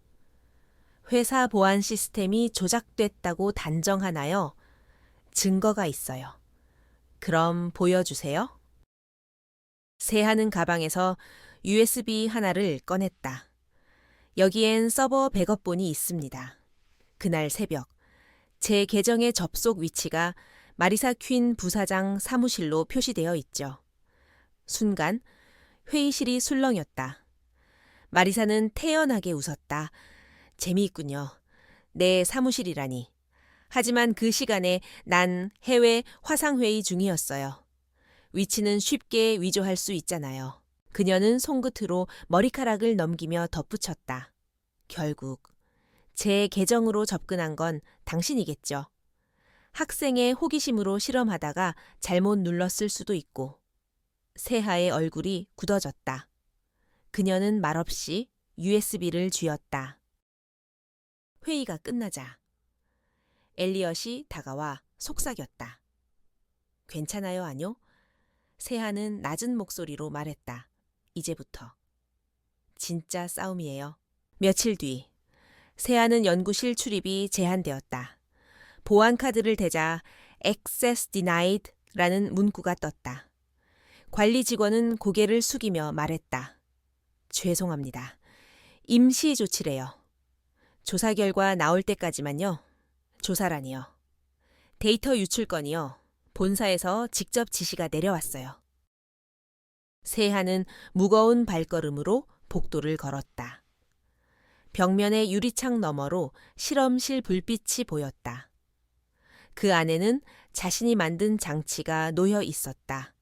회사 보안 시스템이 조작됐다고 단정하나요? 증거가 있어요. 그럼 보여주세요. 세하는 가방에서 USB 하나를 꺼냈다. 여기엔 서버 백업본이 있습니다. 그날 새벽, 제 계정의 접속 위치가 마리사 퀸 부사장 사무실로 표시되어 있죠. 순간 회의실이 술렁였다. 마리사는 태연하게 웃었다. 재미있군요. 내 사무실이라니. 하지만 그 시간에 난 해외 화상회의 중이었어요. 위치는 쉽게 위조할 수 있잖아요. 그녀는 손끝으로 머리카락을 넘기며 덧붙였다. 결국 제 계정으로 접근한 건 당신이겠죠. 학생의 호기심으로 실험하다가 잘못 눌렀을 수도 있고. 세하의 얼굴이 굳어졌다. 그녀는 말없이 USB를 쥐었다. 회의가 끝나자 엘리엇이 다가와 속삭였다. 괜찮아요, 아뇨? 세하는 낮은 목소리로 말했다. 이제부터. 진짜 싸움이에요. 며칠 뒤 세하는 연구실 출입이 제한되었다. 보안 카드를 대자 Access Denied라는 문구가 떴다. 관리 직원은 고개를 숙이며 말했다. 죄송합니다. 임시 조치래요. 조사 결과 나올 때까지만요. 조사라니요. 데이터 유출 건이요. 본사에서 직접 지시가 내려왔어요. 세하는 무거운 발걸음으로 복도를 걸었다. 벽면의 유리창 너머로 실험실 불빛이 보였다. 그 안에는 자신이 만든 장치가 놓여 있었다.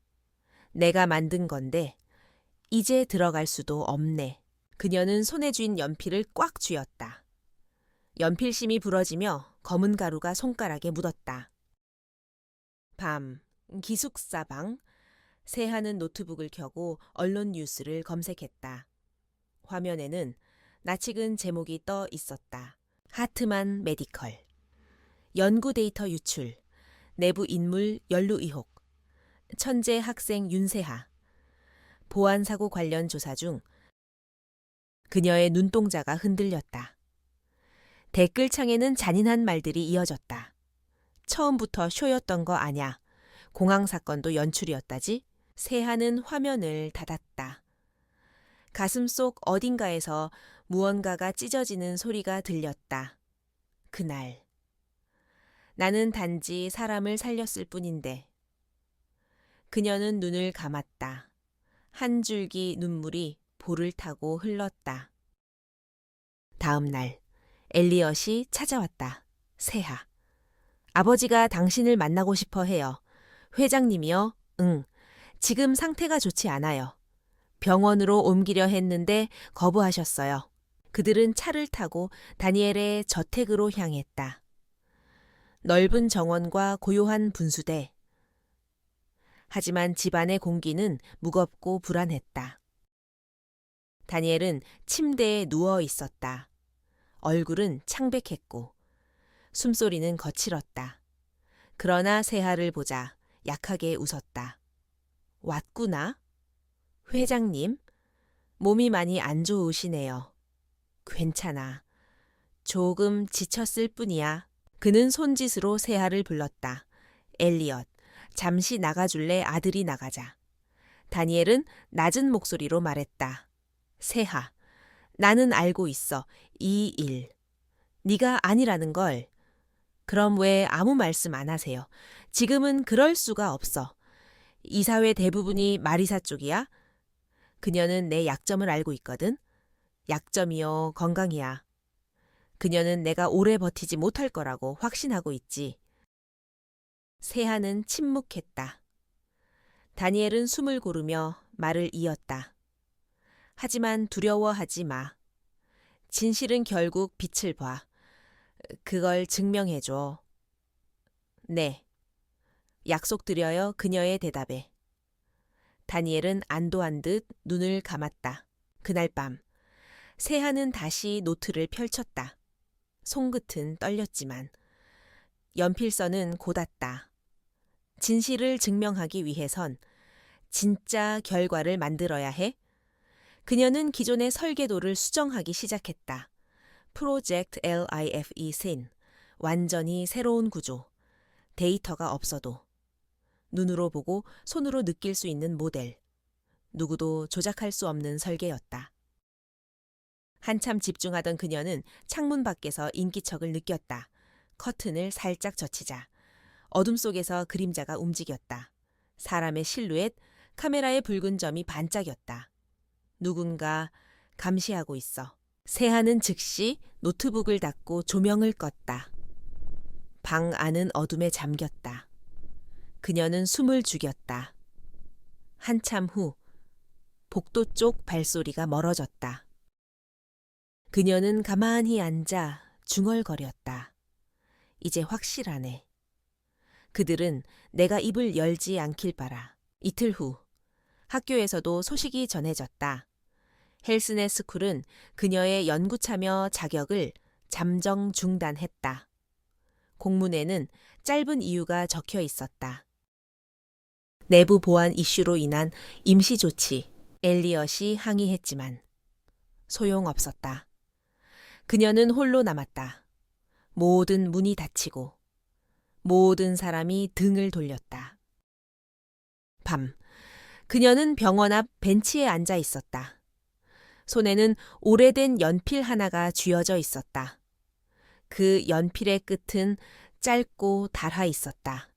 내가 만든 건데 이제 들어갈 수도 없네. 그녀는 손에 쥔 연필을 꽉 쥐었다. 연필심이 부러지며 검은 가루가 손가락에 묻었다. 밤, 기숙사방. 세하는 노트북을 켜고 언론 뉴스를 검색했다. 화면에는 낯익은 제목이 떠 있었다. 하트만 메디컬. 연구 데이터 유출. 내부 인물 연루 의혹. 천재 학생 윤세하. 보안사고 관련 조사 중 그녀의 눈동자가 흔들렸다. 댓글창에는 잔인한 말들이 이어졌다. 처음부터 쇼였던 거 아냐. 공항 사건도 연출이었다지. 세하는 화면을 닫았다. 가슴속 어딘가에서 무언가가 찢어지는 소리가 들렸다. 그날. 나는 단지 사람을 살렸을 뿐인데. 그녀는 눈을 감았다. 한 줄기 눈물이 볼을 타고 흘렀다. 다음 날 엘리엇이 찾아왔다. 세하. 아버지가 당신을 만나고 싶어 해요. 회장님이요? 응. 지금 상태가 좋지 않아요. 병원으로 옮기려 했는데 거부하셨어요. 그들은 차를 타고 다니엘의 저택으로 향했다. 넓은 정원과 고요한 분수대. 하지만 집안의 공기는 무겁고 불안했다. 다니엘은 침대에 누워 있었다. 얼굴은 창백했고 숨소리는 거칠었다. 그러나 세하를 보자 약하게 웃었다. 왔구나. 회장님, 몸이 많이 안 좋으시네요. 괜찮아. 조금 지쳤을 뿐이야. 그는 손짓으로 세하를 불렀다. 엘리엇, 잠시 나가줄래? 아들이 나가자. 다니엘은 낮은 목소리로 말했다. 세하, 나는 알고 있어. 이 일. 네가 아니라는 걸. 그럼 왜 아무 말씀 안 하세요? 지금은 그럴 수가 없어. 이사회 대부분이 마리사 쪽이야? 그녀는 내 약점을 알고 있거든. 약점이요, 건강이야. 그녀는 내가 오래 버티지 못할 거라고 확신하고 있지. 세하는 침묵했다. 다니엘은 숨을 고르며 말을 이었다. 하지만 두려워하지 마. 진실은 결국 빛을 봐. 그걸 증명해줘. 네. 약속드려요. 그녀의 대답에. 다니엘은 안도한 듯 눈을 감았다. 그날 밤 세하는 다시 노트를 펼쳤다. 손끝은 떨렸지만 연필선은 곧았다. 진실을 증명하기 위해선 진짜 결과를 만들어야 해. 그녀는 기존의 설계도를 수정하기 시작했다. 프로젝트 LIFE 신, 완전히 새로운 구조, 데이터가 없어도 눈으로 보고 손으로 느낄 수 있는 모델, 누구도 조작할 수 없는 설계였다. 한참 집중하던 그녀는 창문 밖에서 인기척을 느꼈다. 커튼을 살짝 젖히자 어둠 속에서 그림자가 움직였다. 사람의 실루엣, 카메라의 붉은 점이 반짝였다. 누군가 감시하고 있어. 세하는 즉시 노트북을 닫고 조명을 껐다. 방 안은 어둠에 잠겼다. 그녀는 숨을 죽였다. 한참 후 복도 쪽 발소리가 멀어졌다. 그녀는 가만히 앉아 중얼거렸다. 이제 확실하네. 그들은 내가 입을 열지 않길 바라. 이틀 후 학교에서도 소식이 전해졌다. 헬스네 스쿨은 그녀의 연구 참여 자격을 잠정 중단했다. 공문에는 짧은 이유가 적혀 있었다. 내부 보안 이슈로 인한 임시 조치, 엘리엇이 항의했지만 소용없었다. 그녀는 홀로 남았다. 모든 문이 닫히고 모든 사람이 등을 돌렸다. 밤, 그녀는 병원 앞 벤치에 앉아 있었다. 손에는 오래된 연필 하나가 쥐어져 있었다. 그 연필의 끝은 짧고 닳아 있었다.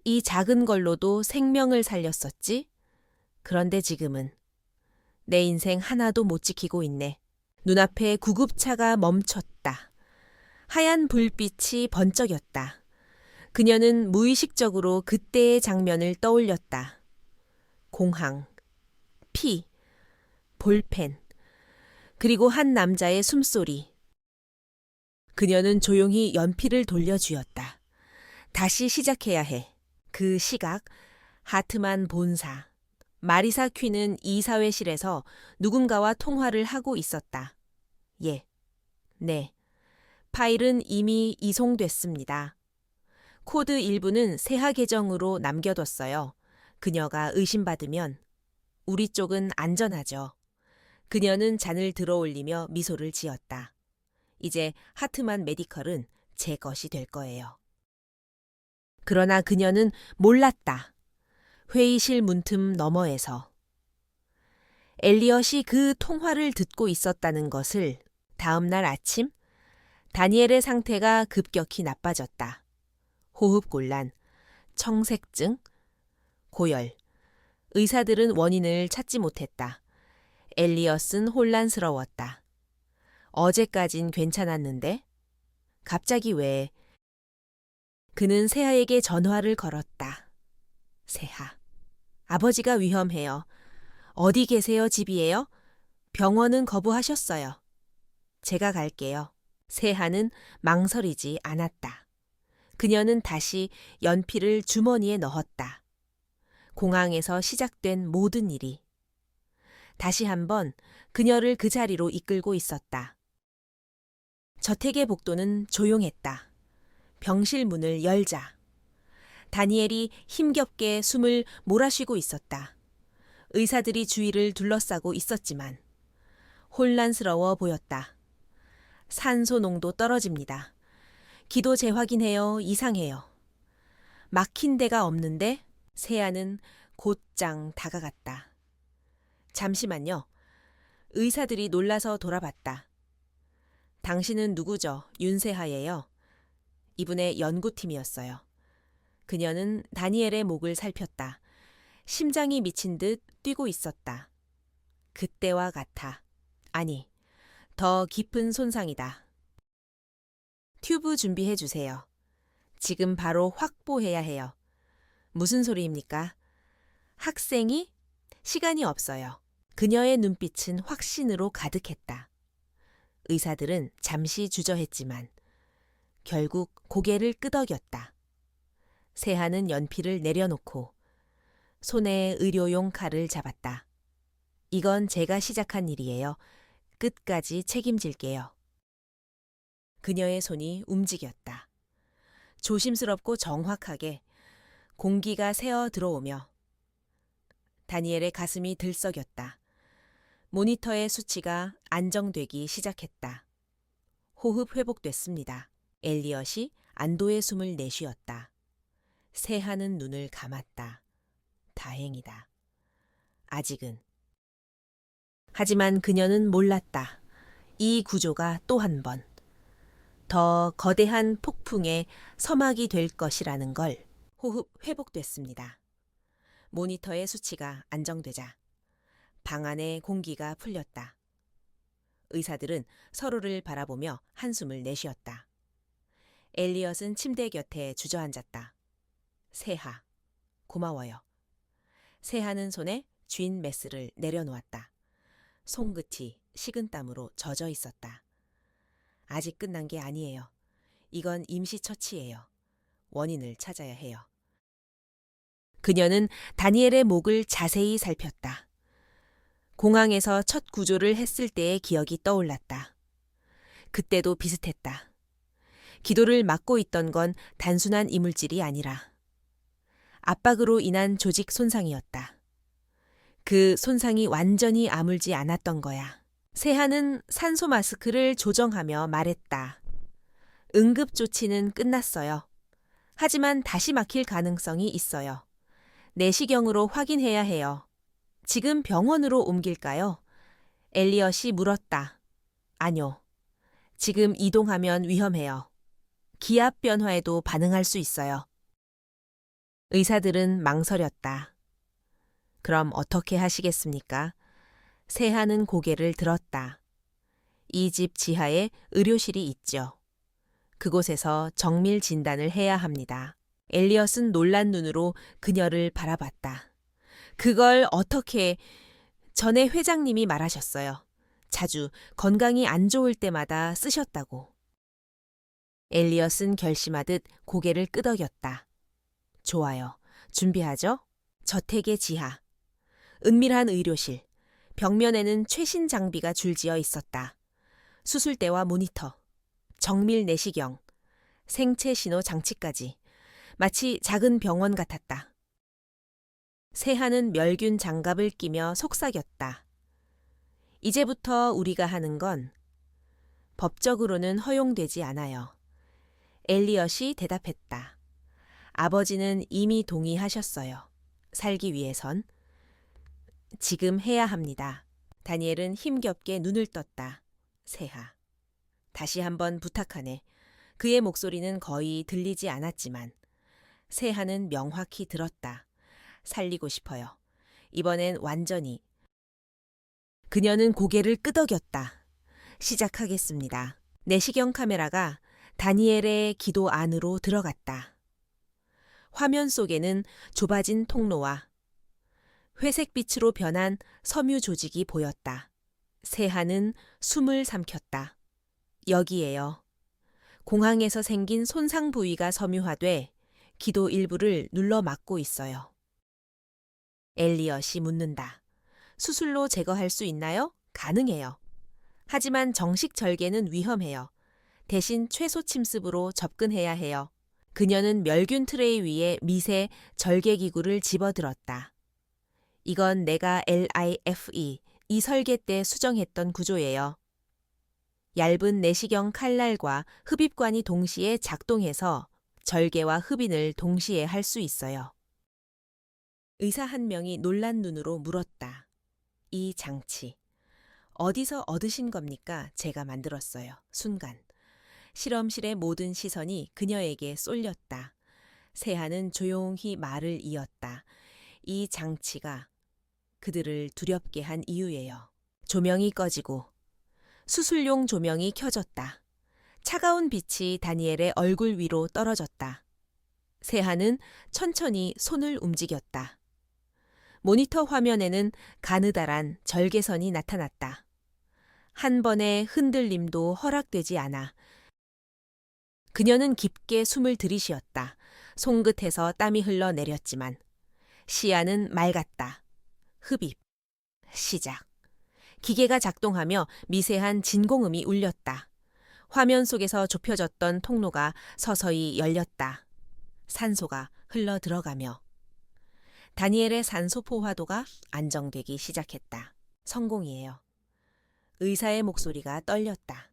이 작은 걸로도 생명을 살렸었지? 그런데 지금은 내 인생 하나도 못 지키고 있네. 눈앞에 구급차가 멈췄다. 하얀 불빛이 번쩍였다. 그녀는 무의식적으로 그때의 장면을 떠올렸다. 공항, 피, 볼펜, 그리고 한 남자의 숨소리. 그녀는 조용히 연필을 돌려주었다. 다시 시작해야 해. 그 시각, 하트만 본사. 마리사 퀸은 이사회실에서 누군가와 통화를 하고 있었다. 예, 네. 파일은 이미 이송됐습니다. 코드 일부는 세하 계정으로 남겨뒀어요. 그녀가 의심받으면 우리 쪽은 안전하죠. 그녀는 잔을 들어올리며 미소를 지었다. 이제 하트만 메디컬은 제 것이 될 거예요. 그러나 그녀는 몰랐다. 회의실 문틈 너머에서 엘리엇이 그 통화를 듣고 있었다는 것을. 다음 날 아침 다니엘의 상태가 급격히 나빠졌다. 호흡곤란, 청색증, 고열. 의사들은 원인을 찾지 못했다. 엘리엇은 혼란스러웠다. 어제까진 괜찮았는데 갑자기 왜? 그는 세하에게 전화를 걸었다. 세하, 아버지가 위험해요. 어디 계세요? 집이에요? 병원은 거부하셨어요. 제가 갈게요. 세하는 망설이지 않았다. 그녀는 다시 연필을 주머니에 넣었다. 공항에서 시작된 모든 일이 다시 한번 그녀를 그 자리로 이끌고 있었다. 저택의 복도는 조용했다. 병실 문을 열자 다니엘이 힘겹게 숨을 몰아쉬고 있었다. 의사들이 주위를 둘러싸고 있었지만 혼란스러워 보였다. 산소 농도 떨어집니다. 기도 재확인해요. 이상해요. 막힌 데가 없는데 세아는 곧장 다가갔다. 잠시만요. 의사들이 놀라서 돌아봤다. 당신은 누구죠? 윤세하예요. 이분의 연구팀이었어요. 그녀는 다니엘의 목을 살폈다. 심장이 미친 듯 뛰고 있었다. 그때와 같아. 아니, 더 깊은 손상이다. 튜브 준비해 주세요. 지금 바로 확보해야 해요. 무슨 소리입니까? 학생이? 시간이 없어요. 그녀의 눈빛은 확신으로 가득했다. 의사들은 잠시 주저했지만 결국 고개를 끄덕였다. 세하는 연필을 내려놓고 손에 의료용 칼을 잡았다. 이건 제가 시작한 일이에요. 끝까지 책임질게요. 그녀의 손이 움직였다. 조심스럽고 정확하게 공기가 새어 들어오며 다니엘의 가슴이 들썩였다. 모니터의 수치가 안정되기 시작했다. 호흡 회복됐습니다. 엘리엇이 안도의 숨을 내쉬었다. 세하는 눈을 감았다. 다행이다. 아직은. 하지만 그녀는 몰랐다. 이 구조가 또 한 번 더 거대한 폭풍의 서막이 될 것이라는 걸. 호흡 회복됐습니다. 모니터의 수치가 안정되자 방 안의 공기가 풀렸다. 의사들은 서로를 바라보며 한숨을 내쉬었다. 엘리엇은 침대 곁에 주저앉았다. 세하, 고마워요. 세하는 손에 쥔 메스를 내려놓았다. 손끝이 식은땀으로 젖어 있었다. 아직 끝난 게 아니에요. 이건 임시처치예요. 원인을 찾아야 해요. 그녀는 다니엘의 목을 자세히 살폈다. 공항에서 첫 구조를 했을 때의 기억이 떠올랐다. 그때도 비슷했다. 기도를 막고 있던 건 단순한 이물질이 아니라 압박으로 인한 조직 손상이었다. 그 손상이 완전히 아물지 않았던 거야. 세하는 산소 마스크를 조정하며 말했다. 응급 조치는 끝났어요. 하지만 다시 막힐 가능성이 있어요. 내시경으로 확인해야 해요. 지금 병원으로 옮길까요? 엘리엇이 물었다. 아뇨. 지금 이동하면 위험해요. 기압 변화에도 반응할 수 있어요. 의사들은 망설였다. 그럼 어떻게 하시겠습니까? 세하는 고개를 들었다. 이 집 지하에 의료실이 있죠. 그곳에서 정밀 진단을 해야 합니다. 엘리엇은 놀란 눈으로 그녀를 바라봤다. 그걸 어떻게... 전에 회장님이 말하셨어요. 자주 건강이 안 좋을 때마다 쓰셨다고. 엘리엇은 결심하듯 고개를 끄덕였다. 좋아요. 준비하죠? 저택의 지하. 은밀한 의료실. 벽면에는 최신 장비가 줄지어 있었다. 수술대와 모니터, 정밀 내시경, 생체 신호 장치까지. 마치 작은 병원 같았다. 세하는 멸균 장갑을 끼며 속삭였다. 이제부터 우리가 하는 건 법적으로는 허용되지 않아요. 엘리엇이 대답했다. 아버지는 이미 동의하셨어요. 살기 위해선. 지금 해야 합니다. 다니엘은 힘겹게 눈을 떴다. 세하. 다시 한번 부탁하네. 그의 목소리는 거의 들리지 않았지만 세하는 명확히 들었다. 살리고 싶어요. 이번엔 완전히. 그녀는 고개를 끄덕였다. 시작하겠습니다. 내시경 카메라가 다니엘의 기도 안으로 들어갔다. 화면 속에는 좁아진 통로와 회색빛으로 변한 섬유 조직이 보였다. 세하는 숨을 삼켰다. 여기에요. 공항에서 생긴 손상 부위가 섬유화돼 기도 일부를 눌러 막고 있어요. 엘리엇이 묻는다. 수술로 제거할 수 있나요? 가능해요. 하지만 정식 절개는 위험해요. 대신 최소 침습으로 접근해야 해요. 그녀는 멸균 트레이 위에 미세 절개기구를 집어들었다. 이건 내가 LIFE, 이 설계 때 수정했던 구조예요. 얇은 내시경 칼날과 흡입관이 동시에 작동해서 절개와 흡인을 동시에 할 수 있어요. 의사 한 명이 놀란 눈으로 물었다. 이 장치, 어디서 얻으신 겁니까? 제가 만들었어요. 순간. 실험실의 모든 시선이 그녀에게 쏠렸다. 세하는 조용히 말을 이었다. 이 장치가 그들을 두렵게 한 이유예요. 조명이 꺼지고 수술용 조명이 켜졌다. 차가운 빛이 다니엘의 얼굴 위로 떨어졌다. 세하는 천천히 손을 움직였다. 모니터 화면에는 가느다란 절개선이 나타났다. 한 번의 흔들림도 허락되지 않아. 그녀는 깊게 숨을 들이쉬었다. 손끝에서 땀이 흘러내렸지만 시야는 맑았다. 흡입. 시작. 기계가 작동하며 미세한 진공음이 울렸다. 화면 속에서 좁혀졌던 통로가 서서히 열렸다. 산소가 흘러 들어가며 다니엘의 산소 포화도가 안정되기 시작했다. 성공이에요. 의사의 목소리가 떨렸다.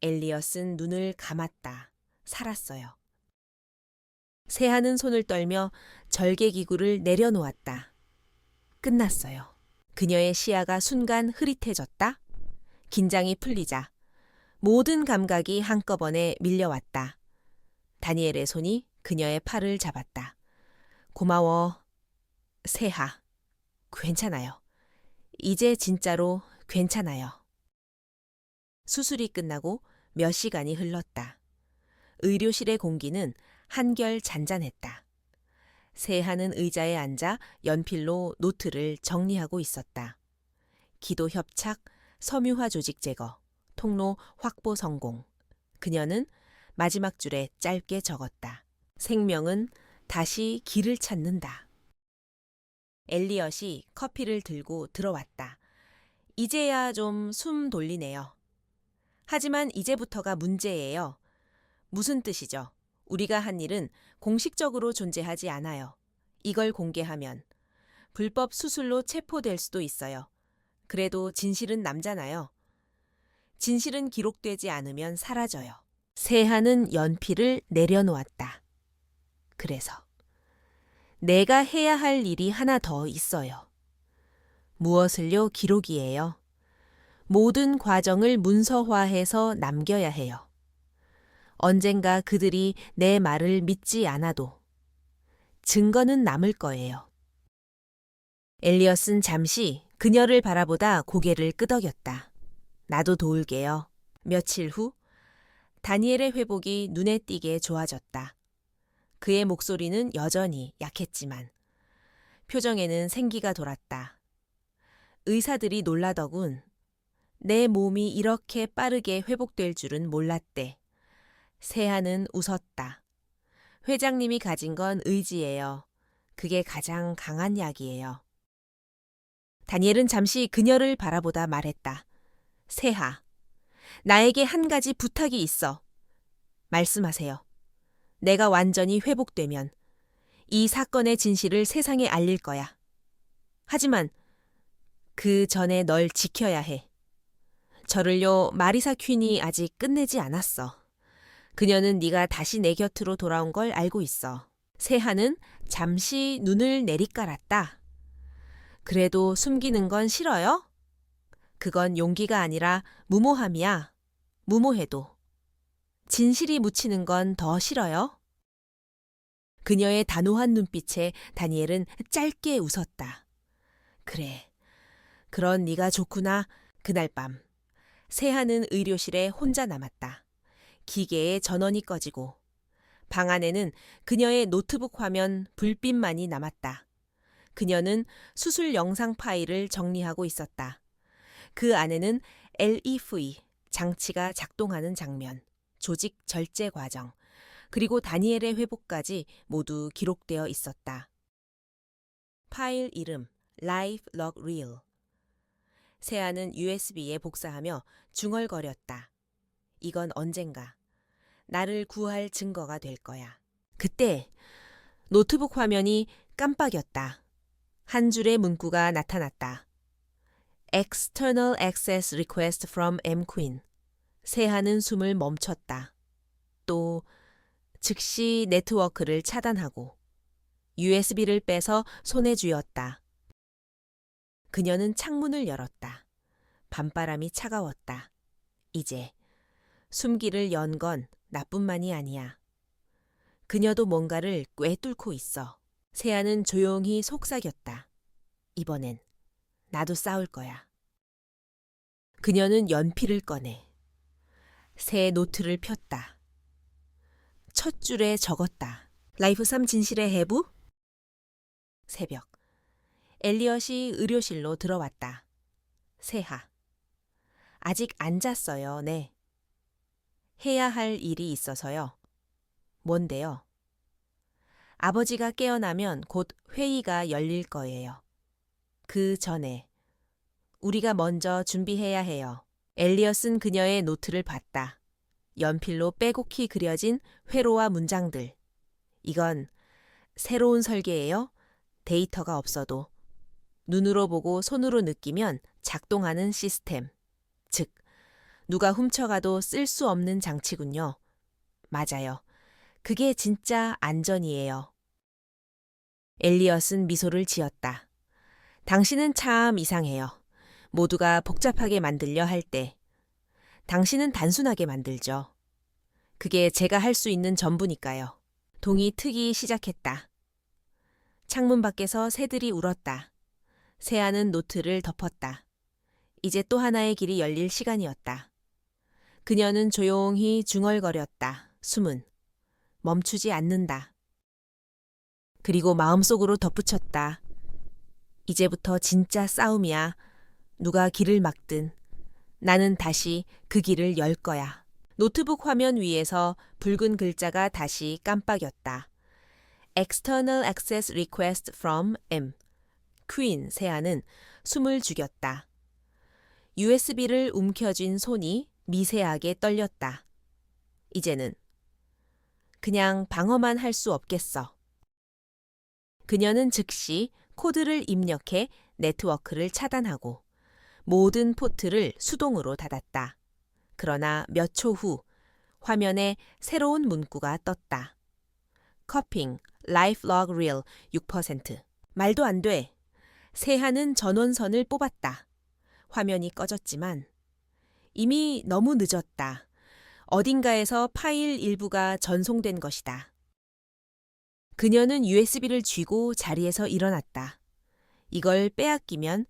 엘리엇은 눈을 감았다. 살았어요. 세하는 손을 떨며 절개기구를 내려놓았다. 끝났어요. 그녀의 시야가 순간 흐릿해졌다. 긴장이 풀리자 모든 감각이 한꺼번에 밀려왔다. 다니엘의 손이 그녀의 팔을 잡았다. 고마워, 세하. 괜찮아요. 이제 진짜로 괜찮아요. 수술이 끝나고 몇 시간이 흘렀다. 의료실의 공기는 한결 잔잔했다. 세하는 의자에 앉아 연필로 노트를 정리하고 있었다. 기도 협착, 섬유화 조직 제거, 통로 확보 성공. 그녀는 마지막 줄에 짧게 적었다. 생명은 다시 길을 찾는다. 엘리엇이 커피를 들고 들어왔다. 이제야 좀 숨 돌리네요. 하지만 이제부터가 문제예요. 무슨 뜻이죠? 우리가 한 일은 공식적으로 존재하지 않아요. 이걸 공개하면 불법 수술로 체포될 수도 있어요. 그래도 진실은 남잖아요. 진실은 기록되지 않으면 사라져요. 세하는 연필을 내려놓았다. 그래서 내가 해야 할 일이 하나 더 있어요. 무엇을요? 기록이에요. 모든 과정을 문서화해서 남겨야 해요. 언젠가 그들이 내 말을 믿지 않아도 증거는 남을 거예요. 엘리엇은 잠시 그녀를 바라보다 고개를 끄덕였다. 나도 도울게요. 며칠 후 다니엘의 회복이 눈에 띄게 좋아졌다. 그의 목소리는 여전히 약했지만 표정에는 생기가 돌았다. 의사들이 놀라더군. 내 몸이 이렇게 빠르게 회복될 줄은 몰랐대. 세하는 웃었다. 회장님이 가진 건 의지예요. 그게 가장 강한 약이에요. 다니엘은 잠시 그녀를 바라보다 말했다. 세하, 나에게 한 가지 부탁이 있어. 말씀하세요. 내가 완전히 회복되면 이 사건의 진실을 세상에 알릴 거야. 하지만 그 전에 널 지켜야 해. 저를요, 마리사 퀸이 아직 끝내지 않았어. 그녀는 네가 다시 내 곁으로 돌아온 걸 알고 있어. 세하는 잠시 눈을 내리깔았다. 그래도 숨기는 건 싫어요? 그건 용기가 아니라 무모함이야. 무모해도. 진실이 묻히는 건 더 싫어요? 그녀의 단호한 눈빛에 다니엘은 짧게 웃었다. 그래, 그런 네가 좋구나. 그날 밤 세하는 의료실에 혼자 남았다. 기계의 전원이 꺼지고 방 안에는 그녀의 노트북 화면 불빛만이 남았다. 그녀는 수술 영상 파일을 정리하고 있었다. 그 안에는 LEV 장치가 작동하는 장면, 조직 절제 과정, 그리고 다니엘의 회복까지 모두 기록되어 있었다. 파일 이름 Live Log Reel. 세아는 USB에 복사하며 중얼거렸다. 이건 언젠가 나를 구할 증거가 될 거야. 그때 노트북 화면이 깜빡였다. 한 줄의 문구가 나타났다. External access request from M. Queen. 세하는 숨을 멈췄다. 또 즉시 네트워크를 차단하고 USB를 빼서 손에 쥐었다. 그녀는 창문을 열었다. 밤바람이 차가웠다. 이제 숨기를 연 건 나뿐만이 아니야. 그녀도 뭔가를 꿰뚫고 있어. 세아는 조용히 속삭였다. 이번엔 나도 싸울 거야. 그녀는 연필을 꺼내 새 노트를 폈다. 첫 줄에 적었다. 라이프 3 진실의 해부? 새벽. 엘리엇이 의료실로 들어왔다. 세하. 아직 안 잤어요, 네. 해야 할 일이 있어서요. 뭔데요? 아버지가 깨어나면 곧 회의가 열릴 거예요. 그 전에 우리가 먼저 준비해야 해요. 엘리엇은 그녀의 노트를 봤다. 연필로 빼곡히 그려진 회로와 문장들. 이건 새로운 설계예요. 데이터가 없어도 눈으로 보고 손으로 느끼면 작동하는 시스템. 즉, 누가 훔쳐가도 쓸 수 없는 장치군요. 맞아요. 그게 진짜 안전이에요. 엘리엇은 미소를 지었다. 당신은 참 이상해요. 모두가 복잡하게 만들려 할 때 당신은 단순하게 만들죠. 그게 제가 할 수 있는 전부니까요. 동이 트기 시작했다. 창문 밖에서 새들이 울었다. 새아는 노트를 덮었다. 이제 또 하나의 길이 열릴 시간이었다. 그녀는 조용히 중얼거렸다. 숨은 멈추지 않는다. 그리고 마음속으로 덧붙였다. 이제부터 진짜 싸움이야. 누가 길을 막든 나는 다시 그 길을 열 거야. 노트북 화면 위에서 붉은 글자가 다시 깜빡였다. External access request from M. Queen 세아는 숨을 죽였다. USB를 움켜쥔 손이 미세하게 떨렸다. 이제는 그냥 방어만 할 수 없겠어. 그녀는 즉시 코드를 입력해 네트워크를 차단하고 모든 포트를 수동으로 닫았다. 그러나 몇 초 후 화면에 새로운 문구가 떴다. 커핑, lifelog real 6%. 말도 안 돼. 세하는 전원선을 뽑았다. 화면이 꺼졌지만 이미 너무 늦었다. 어딘가에서 파일 일부가 전송된 것이다. 그녀는 USB를 쥐고 자리에서 일어났다. 이걸 빼앗기면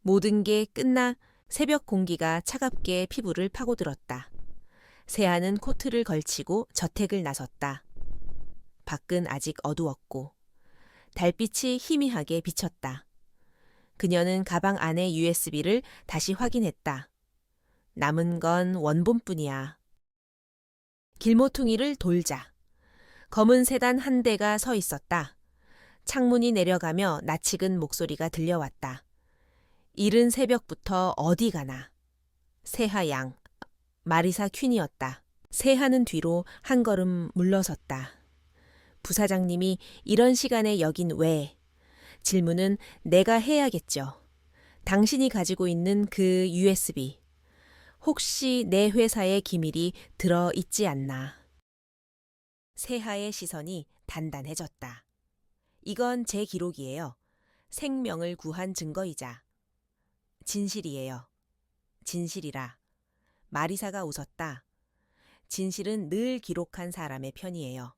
모든 게 끝나 새벽 공기가 차갑게 피부를 파고들었다. 세아는 코트를 걸치고 저택을 나섰다. 밖은 아직 어두웠고 달빛이 희미하게 비쳤다. 그녀는 가방 안의 USB를 다시 확인했다. 남은 건 원본뿐이야. 길모퉁이를 돌자. 검은 세단 한 대가 서 있었다. 창문이 내려가며 낯익은 목소리가 들려왔다. 이른 새벽부터 어디 가나. 세하 양, 마리사 퀸이었다. 세하는 뒤로 한 걸음 물러섰다. 부사장님이 이런 시간에 여긴 왜? 질문은 내가 해야겠죠. 당신이 가지고 있는 그 USB. 혹시 내 회사의 기밀이 들어있지 않나. 세하의 시선이 단단해졌다. 이건 제 기록이에요. 생명을 구한 증거이자. 진실이에요. 진실이라. 마리사가 웃었다. 진실은 늘 기록한 사람의 편이에요.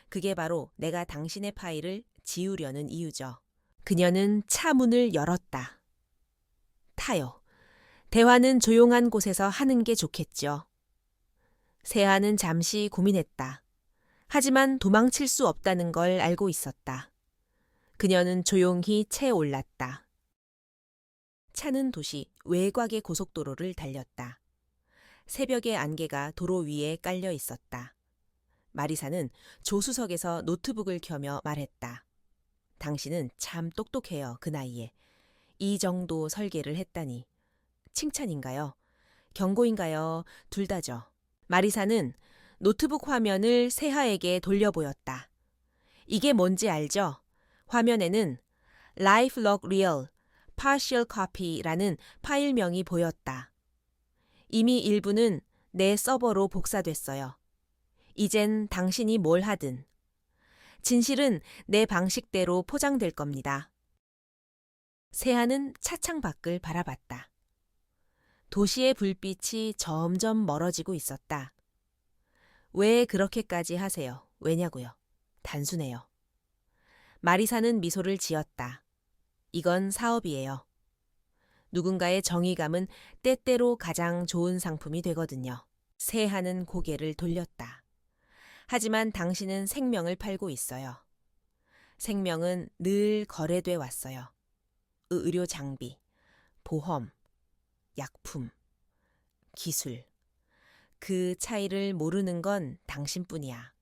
그게 바로 내가 당신의 파일을 지우려는 이유죠. 그녀는 차 문을 열었다. 타요. 대화는 조용한 곳에서 하는 게 좋겠죠. 세아는 잠시 고민했다. 하지만 도망칠 수 없다는 걸 알고 있었다. 그녀는 조용히 채 올랐다. 차는 도시 외곽의 고속도로를 달렸다. 새벽의 안개가 도로 위에 깔려 있었다. 마리사는 조수석에서 노트북을 켜며 말했다. 당신은 참 똑똑해요, 그 나이에. 이 정도 설계를 했다니. 칭찬인가요? 경고인가요? 둘 다죠. 마리사는 노트북 화면을 세하에게 돌려보였다. 이게 뭔지 알죠? 화면에는 Life Log Real, Partial Copy라는 파일명이 보였다. 이미 일부는 내 서버로 복사됐어요. 이젠 당신이 뭘 하든. 진실은 내 방식대로 포장될 겁니다. 세하는 차창 밖을 바라봤다. 도시의 불빛이 점점 멀어지고 있었다. 왜 그렇게까지 하세요? 왜냐고요? 단순해요. 마리사는 미소를 지었다. 이건 사업이에요. 누군가의 정의감은 때때로 가장 좋은 상품이 되거든요. 세하는 고개를 돌렸다. 하지만 당신은 생명을 팔고 있어요. 생명은 늘 거래돼 왔어요. 의료 장비, 보험, 약품, 기술. 그 차이를 모르는 건 당신뿐이야.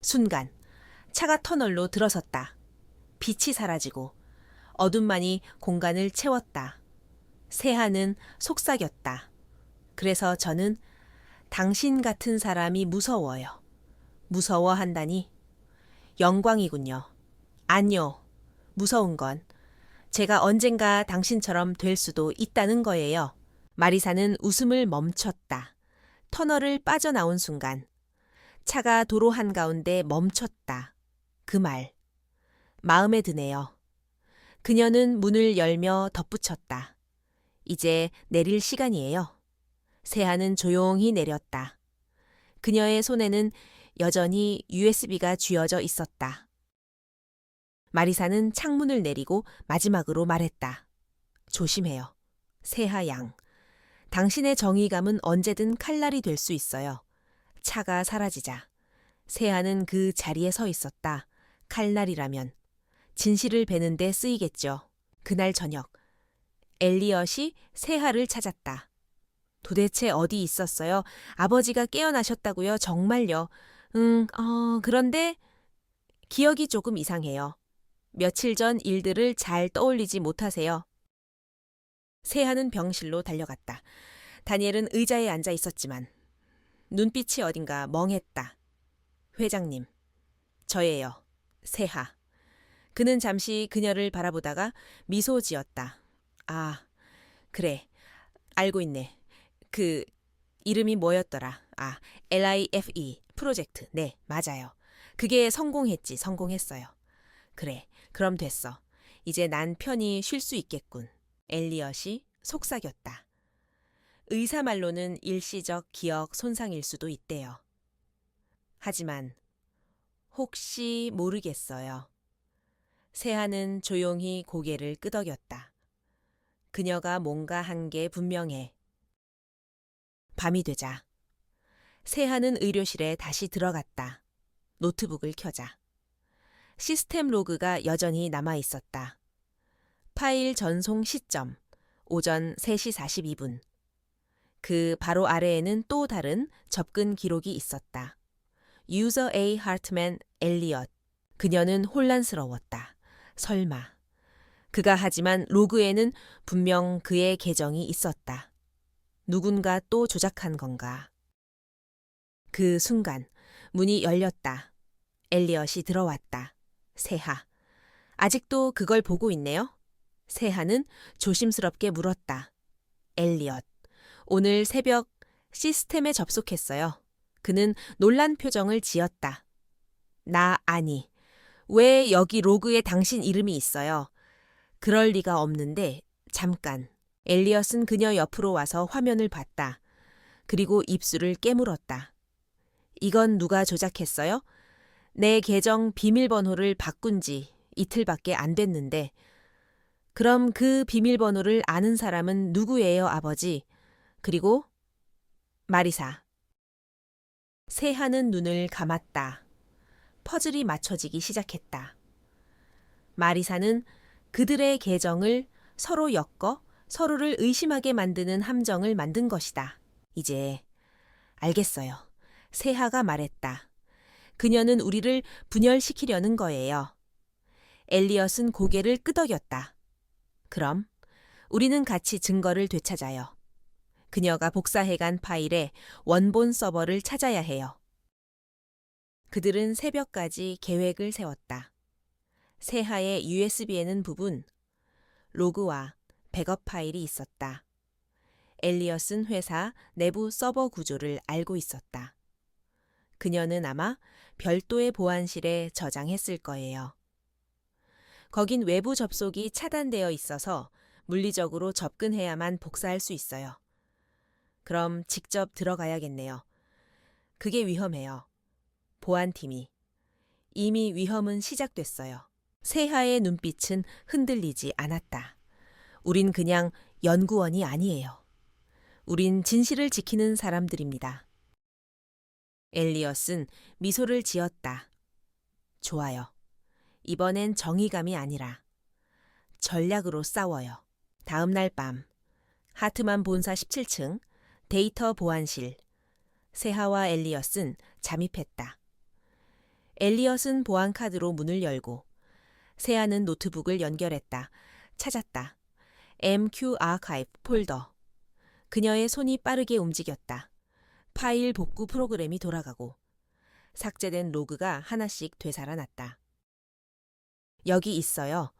순간 차가 터널로 들어섰다. 빛이 사라지고 어둠만이 공간을 채웠다. 세하는 속삭였다. 그래서 저는 당신 같은 사람이 무서워요. 무서워한다니? 영광이군요. 아니요. 무서운 건 제가 언젠가 당신처럼 될 수도 있다는 거예요. 마리사는 웃음을 멈췄다. 터널을 빠져나온 순간 차가 도로 한가운데 멈췄다. 그 말, 마음에 드네요. 그녀는 문을 열며 덧붙였다. 이제 내릴 시간이에요. 세하는 조용히 내렸다. 그녀의 손에는 여전히 USB가 쥐어져 있었다. 마리사는 창문을 내리고 마지막으로 말했다. 조심해요. 세하 양. 당신의 정의감은 언제든 칼날이 될 수 있어요. 차가 사라지자. 세하는 그 자리에 서 있었다. 칼날이라면 진실을 베는 데 쓰이겠죠. 그날 저녁 엘리엇이 세하를 찾았다. 도대체 어디 있었어요? 아버지가 깨어나셨다고요? 정말요? 그런데 기억이 조금 이상해요. 며칠 전 일들을 잘 떠올리지 못하세요. 세하는 병실로 달려갔다. 다니엘은 의자에 앉아 있었지만 눈빛이 어딘가 멍했다. 회장님, 저예요. 세하. 그는 잠시 그녀를 바라보다가 미소 지었다. 아, 그래. 알고 있네. 그 이름이 뭐였더라? 아, LIFE 프로젝트. 네, 맞아요. 그게 성공했어요. 그래, 그럼 됐어. 이제 난 편히 쉴 수 있겠군. 엘리엇이 속삭였다. 의사 말로는 일시적 기억 손상일 수도 있대요. 하지만 혹시 모르겠어요. 세하는 조용히 고개를 끄덕였다. 그녀가 뭔가 한 게 분명해. 밤이 되자 세하는 의료실에 다시 들어갔다. 노트북을 켜자. 시스템 로그가 여전히 남아 있었다. 파일 전송 시점 오전 3시 42분. 그 바로 아래에는 또 다른 접근 기록이 있었다. 유저 A 하트맨 엘리엇. 그녀는 혼란스러웠다. 설마. 그가 하지만 로그에는 분명 그의 계정이 있었다. 누군가 또 조작한 건가. 그 순간 문이 열렸다. 엘리엇이 들어왔다. 세하. 아직도 그걸 보고 있네요? 세하는 조심스럽게 물었다. 엘리엇. 오늘 새벽 시스템에 접속했어요. 그는 놀란 표정을 지었다. 나 아니. 왜 여기 로그에 당신 이름이 있어요? 그럴 리가 없는데 잠깐. 엘리엇은 그녀 옆으로 와서 화면을 봤다. 그리고 입술을 깨물었다. 이건 누가 조작했어요? 내 계정 비밀번호를 바꾼 지 이틀밖에 안 됐는데. 그럼 그 비밀번호를 아는 사람은 누구예요, 아버지? 그리고 마리사. 세하는 눈을 감았다. 퍼즐이 맞춰지기 시작했다. 마리사는 그들의 계정을 서로 엮어 서로를 의심하게 만드는 함정을 만든 것이다. 이제 알겠어요. 세하가 말했다. 그녀는 우리를 분열시키려는 거예요. 엘리엇은 고개를 끄덕였다. 그럼 우리는 같이 증거를 되찾아요. 그녀가 복사해간 파일의 원본 서버를 찾아야 해요. 그들은 새벽까지 계획을 세웠다. 세하의 USB에는 부분, 로그와 백업 파일이 있었다. 엘리엇은 회사 내부 서버 구조를 알고 있었다. 그녀는 아마 별도의 보안실에 저장했을 거예요. 거긴 외부 접속이 차단되어 있어서 물리적으로 접근해야만 복사할 수 있어요. 그럼 직접 들어가야겠네요. 그게 위험해요. 보안팀이. 이미 위험은 시작됐어요. 세하의 눈빛은 흔들리지 않았다. 우린 그냥 연구원이 아니에요. 우린 진실을 지키는 사람들입니다. 엘리엇은 미소를 지었다. 좋아요. 이번엔 정의감이 아니라 전략으로 싸워요. 다음 날 밤, 하트만 본사 17층 데이터 보안실. 세하와 엘리엇은 잠입했다. 엘리엇은 보안카드로 문을 열고 세하는 노트북을 연결했다. 찾았다. MQ 아카이브 폴더. 그녀의 손이 빠르게 움직였다. 파일 복구 프로그램이 돌아가고 삭제된 로그가 하나씩 되살아났다. 여기 있어요.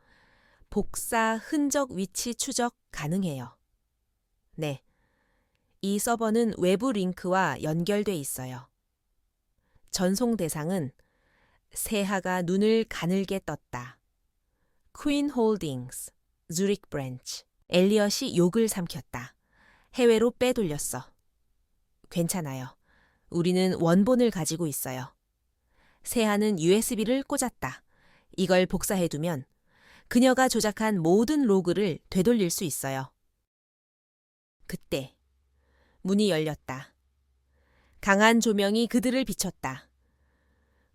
복사 흔적 위치 추적 가능해요. 네. 이 서버는 외부 링크와 연결돼 있어요. 전송 대상은 세하가 눈을 가늘게 떴다. 퀸 홀딩스, 주릭 브랜치. 엘리엇이 욕을 삼켰다. 해외로 빼돌렸어. 괜찮아요. 우리는 원본을 가지고 있어요. 세하는 USB를 꽂았다. 이걸 복사해두면 그녀가 조작한 모든 로그를 되돌릴 수 있어요. 그때 문이 열렸다. 강한 조명이 그들을 비췄다.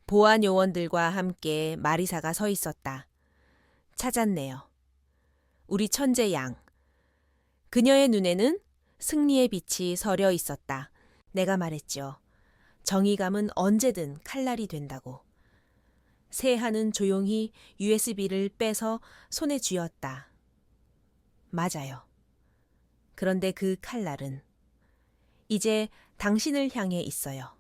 보안 요원들과 함께 마리사가 서 있었다. 찾았네요. 우리 천재 양. 그녀의 눈에는 승리의 빛이 서려 있었다. 내가 말했죠. 정의감은 언제든 칼날이 된다고. 세하는 조용히 USB를 빼서 손에 쥐었다. 맞아요. 그런데 그 칼날은 이제 당신을 향해 있어요.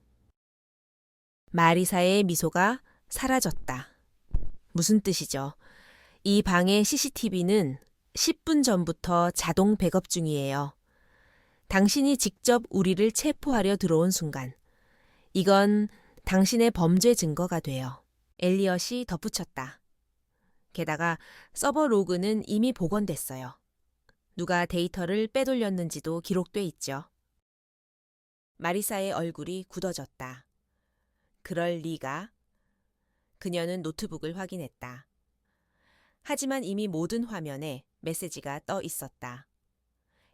마리사의 미소가 사라졌다. 무슨 뜻이죠? 이 방의 CCTV는 10분 전부터 자동 백업 중이에요. 당신이 직접 우리를 체포하려 들어온 순간, 이건 당신의 범죄 증거가 돼요. 엘리엇이 덧붙였다. 게다가 서버 로그는 이미 복원됐어요. 누가 데이터를 빼돌렸는지도 기록돼 있죠. 마리사의 얼굴이 굳어졌다. 그럴 리가. 그녀는 노트북을 확인했다. 하지만 이미 모든 화면에 메시지가 떠 있었다.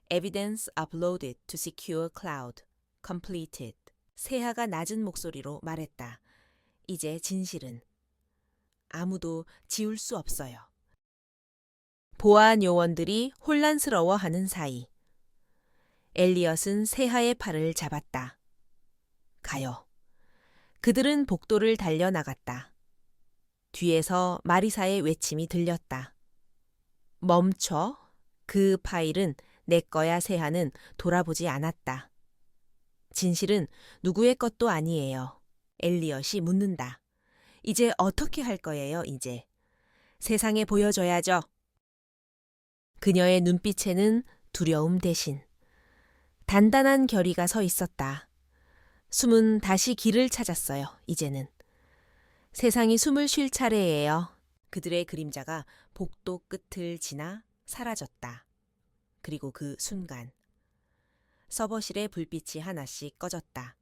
Evidence uploaded to secure cloud. Completed. 세하가 낮은 목소리로 말했다. 이제 진실은 아무도 지울 수 없어요. 보안 요원들이 혼란스러워하는 사이 엘리엇은 세하의 팔을 잡았다. 가요. 그들은 복도를 달려나갔다. 뒤에서 마리사의 외침이 들렸다. 멈춰. 그 파일은 내 거야. 세하는 돌아보지 않았다. 진실은 누구의 것도 아니에요. 엘리엇이 묻는다. 이제 어떻게 할 거예요, 이제? 세상에 보여줘야죠. 그녀의 눈빛에는 두려움 대신 단단한 결의가 서 있었다. 숨은 다시 길을 찾았어요, 이제는. 세상이 숨을 쉴 차례예요. 그들의 그림자가 복도 끝을 지나 사라졌다. 그리고 그 순간 서버실의 불빛이 하나씩 꺼졌다.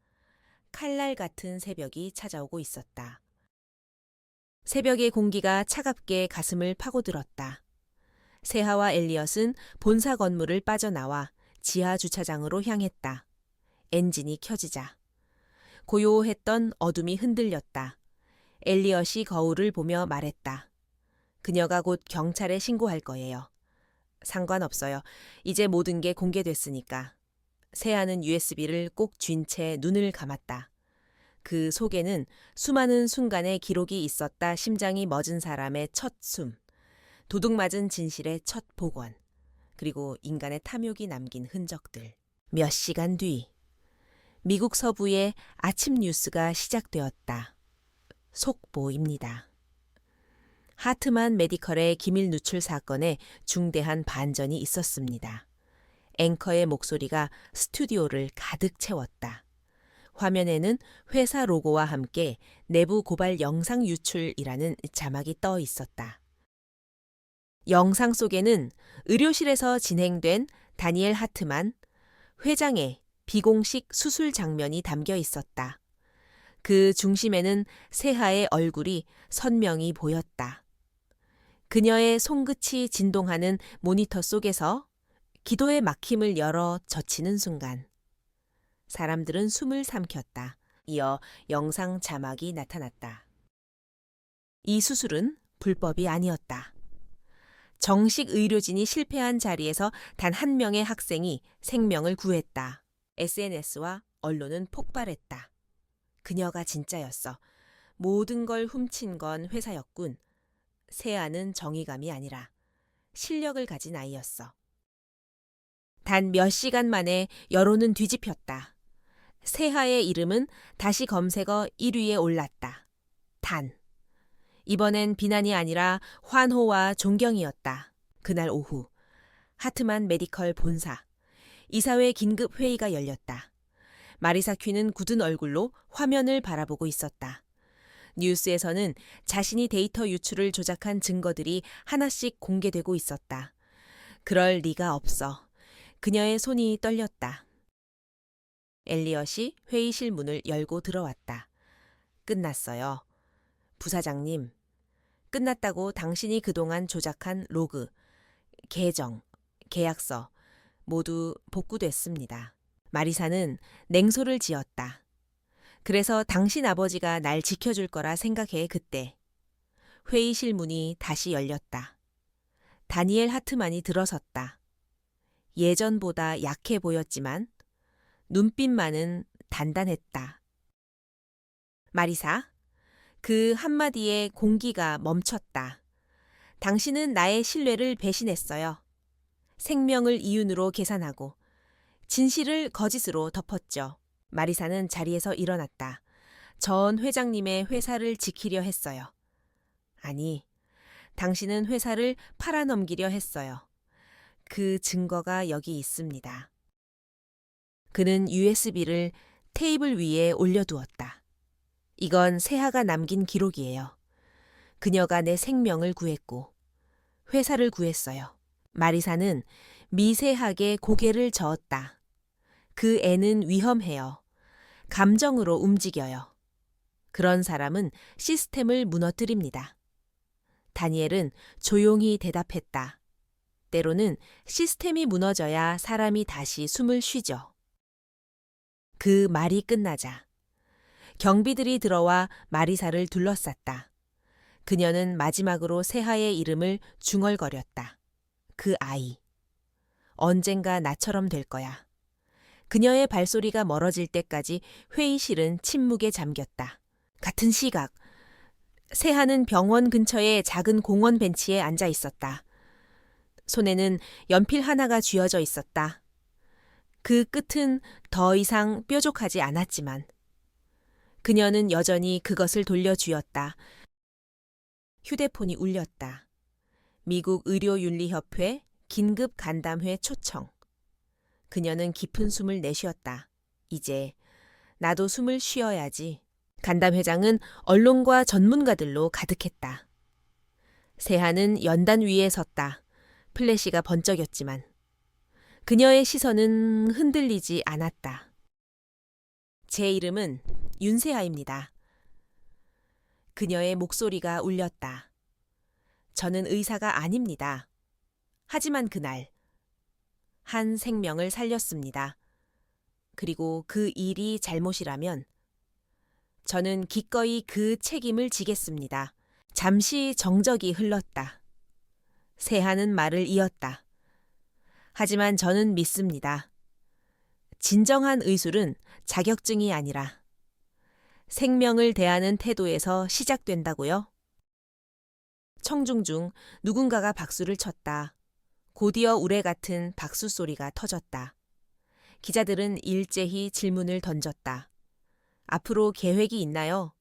칼날 같은 새벽이 찾아오고 있었다. 새벽의 공기가 차갑게 가슴을 파고들었다. 세하와 엘리엇은 본사 건물을 빠져나와 지하 주차장으로 향했다. 엔진이 켜지자 고요했던 어둠이 흔들렸다. 엘리엇이 거울을 보며 말했다. 그녀가 곧 경찰에 신고할 거예요. 상관없어요. 이제 모든 게 공개됐으니까. 세하는 USB를 꼭 쥔 채 눈을 감았다. 그 속에는 수많은 순간의 기록이 있었다. 심장이 멎은 사람의 첫 숨, 도둑 맞은 진실의 첫 복원, 그리고 인간의 탐욕이 남긴 흔적들. 몇 시간 뒤 미국 서부의 아침 뉴스가 시작되었다. 속보입니다. 하트만 메디컬의 기밀 누출 사건에 중대한 반전이 있었습니다. 앵커의 목소리가 스튜디오를 가득 채웠다. 화면에는 회사 로고와 함께 내부 고발 영상 유출이라는 자막이 떠 있었다. 영상 속에는 의료실에서 진행된 다니엘 하트만 회장의 비공식 수술 장면이 담겨 있었다. 그 중심에는 세하의 얼굴이 선명히 보였다. 그녀의 손끝이 진동하는 모니터 속에서 기도의 막힘을 열어 젖히는 순간 사람들은 숨을 삼켰다. 이어 영상 자막이 나타났다. 이 수술은 불법이 아니었다. 정식 의료진이 실패한 자리에서 단 한 명의 학생이 생명을 구했다. SNS와 언론은 폭발했다. 그녀가 진짜였어. 모든 걸 훔친 건 회사였군. 세아는 정의감이 아니라 실력을 가진 아이였어. 단 몇 시간 만에 여론은 뒤집혔다. 세하의 이름은 다시 검색어 1위에 올랐다. 단, 이번엔 비난이 아니라 환호와 존경이었다. 그날 오후, 하트만 메디컬 본사, 이사회 긴급 회의가 열렸다. 마리사 퀴는 굳은 얼굴로 화면을 바라보고 있었다. 뉴스에서는 자신이 데이터 유출을 조작한 증거들이 하나씩 공개되고 있었다. 그럴 리가 없어. 그녀의 손이 떨렸다. 엘리엇이 회의실 문을 열고 들어왔다. 끝났어요. 부사장님, 끝났다고 당신이 그동안 조작한 로그, 계정, 계약서 모두 복구됐습니다. 마리사는 냉소를 지었다. 그래서 당신 아버지가 날 지켜줄 거라 생각해 그때. 회의실 문이 다시 열렸다. 다니엘 하트만이 들어섰다. 예전보다 약해 보였지만 눈빛만은 단단했다. 마리사, 그 한마디에 공기가 멈췄다. 당신은 나의 신뢰를 배신했어요. 생명을 이윤으로 계산하고 진실을 거짓으로 덮었죠. 마리사는 자리에서 일어났다. 전 회장님의 회사를 지키려 했어요. 아니, 당신은 회사를 팔아넘기려 했어요. 그 증거가 여기 있습니다. 그는 USB를 테이블 위에 올려두었다. 이건 세하가 남긴 기록이에요. 그녀가 내 생명을 구했고 회사를 구했어요. 마리사는 미세하게 고개를 저었다. 그 애는 위험해요. 감정으로 움직여요. 그런 사람은 시스템을 무너뜨립니다. 다니엘은 조용히 대답했다. 때로는 시스템이 무너져야 사람이 다시 숨을 쉬죠. 그 말이 끝나자 경비들이 들어와 마리사를 둘러쌌다. 그녀는 마지막으로 세하의 이름을 중얼거렸다. 그 아이. 언젠가 나처럼 될 거야. 그녀의 발소리가 멀어질 때까지 회의실은 침묵에 잠겼다. 같은 시각, 세하는 병원 근처의 작은 공원 벤치에 앉아 있었다. 손에는 연필 하나가 쥐어져 있었다. 그 끝은 더 이상 뾰족하지 않았지만 그녀는 여전히 그것을 돌려쥐었다. 휴대폰이 울렸다. 미국 의료윤리협회 긴급 간담회 초청. 그녀는 깊은 숨을 내쉬었다. 이제 나도 숨을 쉬어야지. 간담회장은 언론과 전문가들로 가득했다. 세하는 연단 위에 섰다. 플래시가 번쩍였지만 그녀의 시선은 흔들리지 않았다. 제 이름은 윤세아입니다. 그녀의 목소리가 울렸다. 저는 의사가 아닙니다. 하지만 그날 한 생명을 살렸습니다. 그리고 그 일이 잘못이라면 저는 기꺼이 그 책임을 지겠습니다. 잠시 정적이 흘렀다. 세하는 말을 이었다. 하지만 저는 믿습니다. 진정한 의술은 자격증이 아니라 생명을 대하는 태도에서 시작된다고요? 청중 중 누군가가 박수를 쳤다. 곧이어 우레 같은 박수 소리가 터졌다. 기자들은 일제히 질문을 던졌다. 앞으로 계획이 있나요?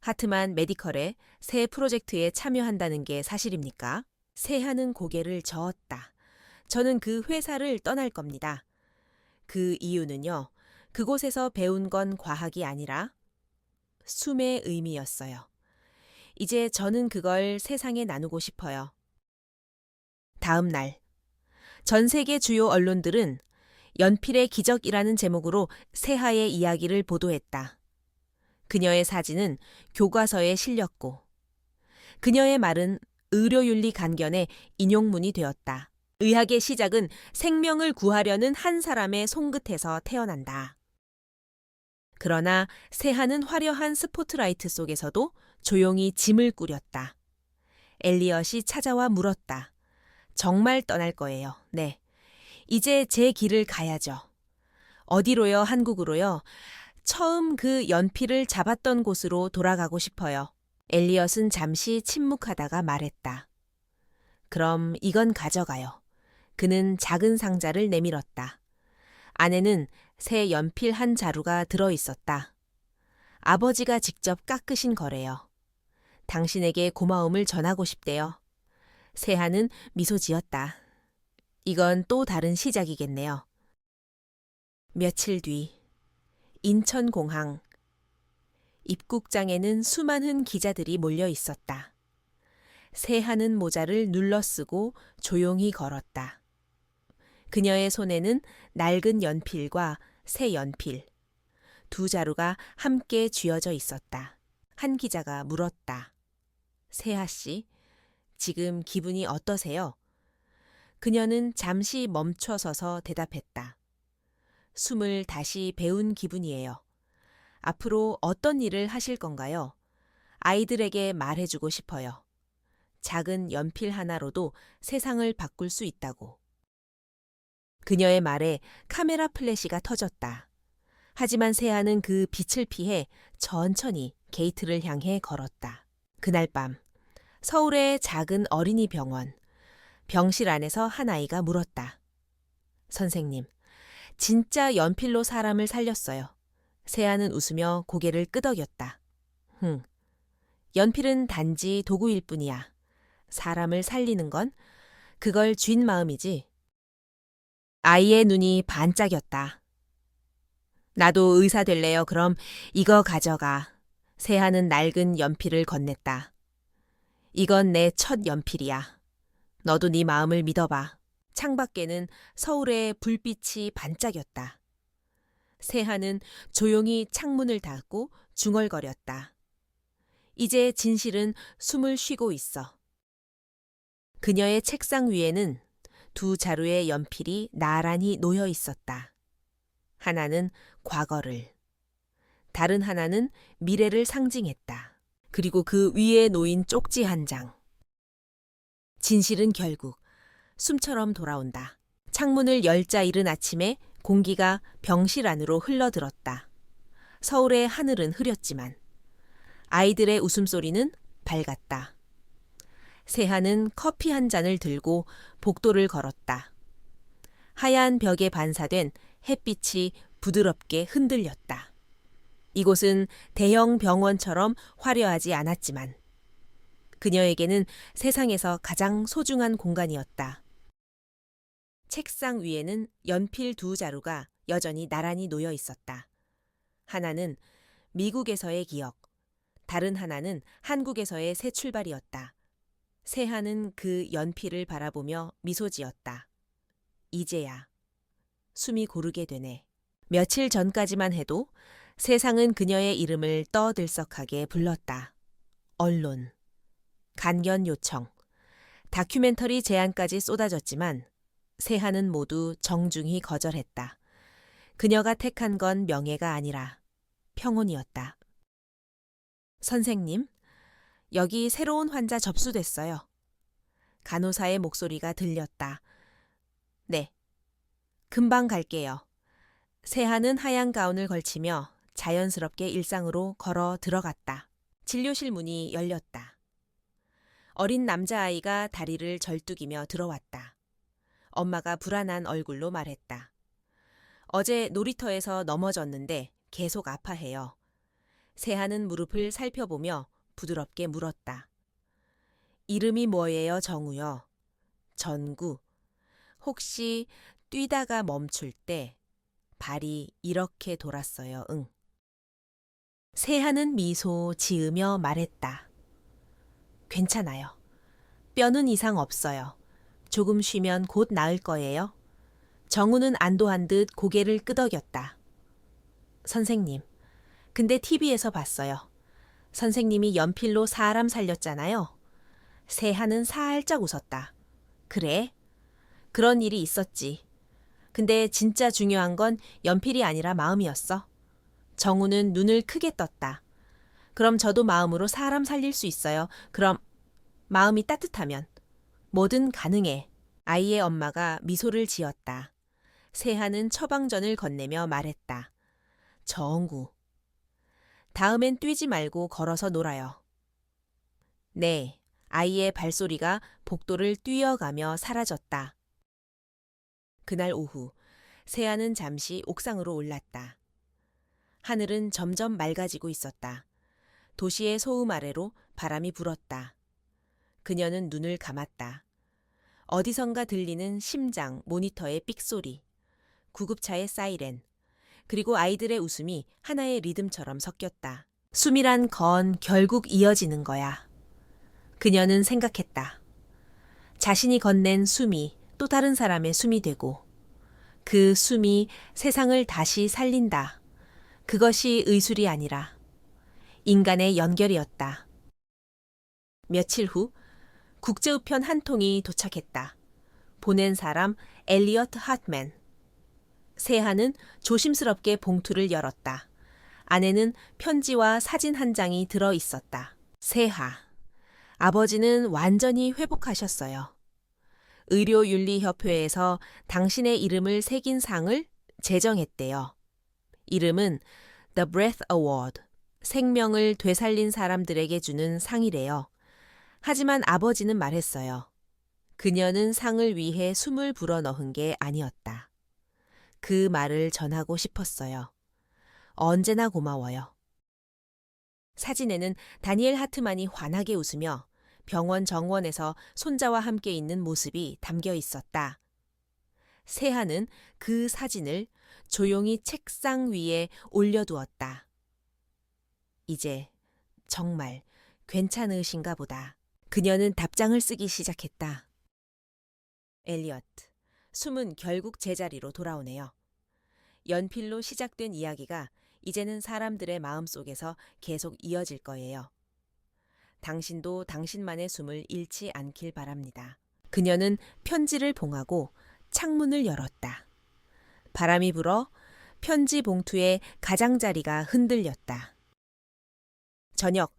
하트만 메디컬의 새 프로젝트에 참여한다는 게 사실입니까? 세하는 고개를 저었다. 저는 그 회사를 떠날 겁니다. 그 이유는요. 그곳에서 배운 건 과학이 아니라 숨의 의미였어요. 이제 저는 그걸 세상에 나누고 싶어요. 다음 날, 전 세계 주요 언론들은 연필의 기적이라는 제목으로 세하의 이야기를 보도했다. 그녀의 사진은 교과서에 실렸고 그녀의 말은 의료윤리 간견의 인용문이 되었다. 의학의 시작은 생명을 구하려는 한 사람의 손끝에서 태어난다. 그러나 세하는 화려한 스포트라이트 속에서도 조용히 짐을 꾸렸다. 엘리엇이 찾아와 물었다. 정말 떠날 거예요. 네. 이제 제 길을 가야죠. 어디로요? 한국으로요? 처음 그 연필을 잡았던 곳으로 돌아가고 싶어요. 엘리엇은 잠시 침묵하다가 말했다. 그럼 이건 가져가요. 그는 작은 상자를 내밀었다. 안에는 새 연필 한 자루가 들어 있었다. 아버지가 직접 깎으신 거래요. 당신에게 고마움을 전하고 싶대요. 세하는 미소 지었다. 이건 또 다른 시작이겠네요. 며칠 뒤 인천공항. 입국장에는 수많은 기자들이 몰려 있었다. 세하는 모자를 눌러쓰고 조용히 걸었다. 그녀의 손에는 낡은 연필과 새 연필, 두 자루가 함께 쥐어져 있었다. 한 기자가 물었다. 세하 씨, 지금 기분이 어떠세요? 그녀는 잠시 멈춰서서 대답했다. 숨을 다시 배운 기분이에요. 앞으로 어떤 일을 하실 건가요? 아이들에게 말해주고 싶어요. 작은 연필 하나로도 세상을 바꿀 수 있다고. 그녀의 말에 카메라 플래시가 터졌다. 하지만 세아는 그 빛을 피해 천천히 게이트를 향해 걸었다. 그날 밤 서울의 작은 어린이 병원. 병실 안에서 한 아이가 물었다. 선생님, 진짜 연필로 사람을 살렸어요. 세아는 웃으며 고개를 끄덕였다. 연필은 단지 도구일 뿐이야. 사람을 살리는 건 그걸 쥔 마음이지. 아이의 눈이 반짝였다. 나도 의사 될래요. 그럼 이거 가져가. 세아는 낡은 연필을 건넸다. 이건 내 첫 연필이야. 너도 네 마음을 믿어봐. 창밖에는 서울의 불빛이 반짝였다. 세하는 조용히 창문을 닫고 중얼거렸다. 이제 진실은 숨을 쉬고 있어. 그녀의 책상 위에는 두 자루의 연필이 나란히 놓여 있었다. 하나는 과거를, 다른 하나는 미래를 상징했다. 그리고 그 위에 놓인 쪽지 한 장. 진실은 결국 숨처럼 돌아온다. 창문을 열자 이른 아침에 공기가 병실 안으로 흘러들었다. 서울의 하늘은 흐렸지만 아이들의 웃음소리는 밝았다. 세하는 커피 한 잔을 들고 복도를 걸었다. 하얀 벽에 반사된 햇빛이 부드럽게 흔들렸다. 이곳은 대형 병원처럼 화려하지 않았지만 그녀에게는 세상에서 가장 소중한 공간이었다. 책상 위에는 연필 두 자루가 여전히 나란히 놓여 있었다. 하나는 미국에서의 기억, 다른 하나는 한국에서의 새 출발이었다. 세하는 그 연필을 바라보며 미소 지었다. 이제야 숨이 고르게 되네. 며칠 전까지만 해도 세상은 그녀의 이름을 떠들썩하게 불렀다. 언론, 간견 요청, 다큐멘터리 제안까지 쏟아졌지만 세하는 모두 정중히 거절했다. 그녀가 택한 건 명예가 아니라 평온이었다. 선생님, 여기 새로운 환자 접수됐어요. 간호사의 목소리가 들렸다. 네, 금방 갈게요. 세하는 하얀 가운을 걸치며 자연스럽게 일상으로 걸어 들어갔다. 진료실 문이 열렸다. 어린 남자아이가 다리를 절뚝이며 들어왔다. 엄마가 불안한 얼굴로 말했다. 어제 놀이터에서 넘어졌는데 계속 아파해요. 세하는 무릎을 살펴보며 부드럽게 물었다. 이름이 뭐예요, 정우요? 전구. 혹시 뛰다가 멈출 때 발이 이렇게 돌았어요, 응. 세하는 미소 지으며 말했다. 괜찮아요. 뼈는 이상 없어요. 조금 쉬면 곧 나을 거예요. 정우는 안도한 듯 고개를 끄덕였다. 선생님, 근데 TV에서 봤어요. 선생님이 연필로 사람 살렸잖아요. 세하는 살짝 웃었다. 그래? 그런 일이 있었지. 근데 진짜 중요한 건 연필이 아니라 마음이었어. 정우는 눈을 크게 떴다. 그럼 저도 마음으로 사람 살릴 수 있어요. 그럼 마음이 따뜻하면 뭐든 가능해. 아이의 엄마가 미소를 지었다. 세하는 처방전을 건네며 말했다. 정우. 다음엔 뛰지 말고 걸어서 놀아요. 네, 아이의 발소리가 복도를 뛰어가며 사라졌다. 그날 오후, 세아는 잠시 옥상으로 올랐다. 하늘은 점점 맑아지고 있었다. 도시의 소음 아래로 바람이 불었다. 그녀는 눈을 감았다. 어디선가 들리는 심장 모니터의 삑소리, 구급차의 사이렌, 그리고 아이들의 웃음이 하나의 리듬처럼 섞였다. 숨이란 건 결국 이어지는 거야. 그녀는 생각했다. 자신이 건넨 숨이 또 다른 사람의 숨이 되고 그 숨이 세상을 다시 살린다. 그것이 의술이 아니라 인간의 연결이었다. 며칠 후 국제우편 한 통이 도착했다. 보낸 사람 엘리어트 핫맨. 세하는 조심스럽게 봉투를 열었다. 안에는 편지와 사진 한 장이 들어 있었다. 세하. 아버지는 완전히 회복하셨어요. 의료윤리협회에서 당신의 이름을 새긴 상을 제정했대요. 이름은 The Breath Award, 생명을 되살린 사람들에게 주는 상이래요. 하지만 아버지는 말했어요. 그녀는 상을 위해 숨을 불어넣은 게 아니었다. 그 말을 전하고 싶었어요. 언제나 고마워요. 사진에는 다니엘 하트만이 환하게 웃으며 병원 정원에서 손자와 함께 있는 모습이 담겨 있었다. 세하는 그 사진을 조용히 책상 위에 올려두었다. 이제 정말 괜찮으신가 보다. 그녀는 답장을 쓰기 시작했다. 엘리어트, 숨은 결국 제자리로 돌아오네요. 연필로 시작된 이야기가 이제는 사람들의 마음속에서 계속 이어질 거예요. 당신도 당신만의 숨을 잃지 않길 바랍니다. 그녀는 편지를 봉하고 창문을 열었다. 바람이 불어 편지 봉투의 가장자리가 흔들렸다. 저녁,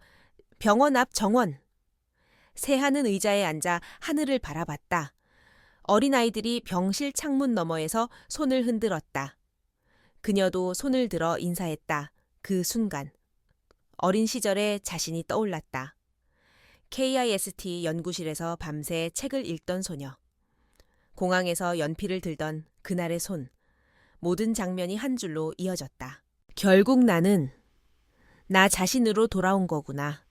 병원 앞 정원. 세하는 의자에 앉아 하늘을 바라봤다. 어린아이들이 병실 창문 너머에서 손을 흔들었다. 그녀도 손을 들어 인사했다. 그 순간 어린 시절의 자신이 떠올랐다. KIST 연구실에서 밤새 책을 읽던 소녀. 공항에서 연필을 들던 그날의 손. 모든 장면이 한 줄로 이어졌다. 결국 나는 나 자신으로 돌아온 거구나.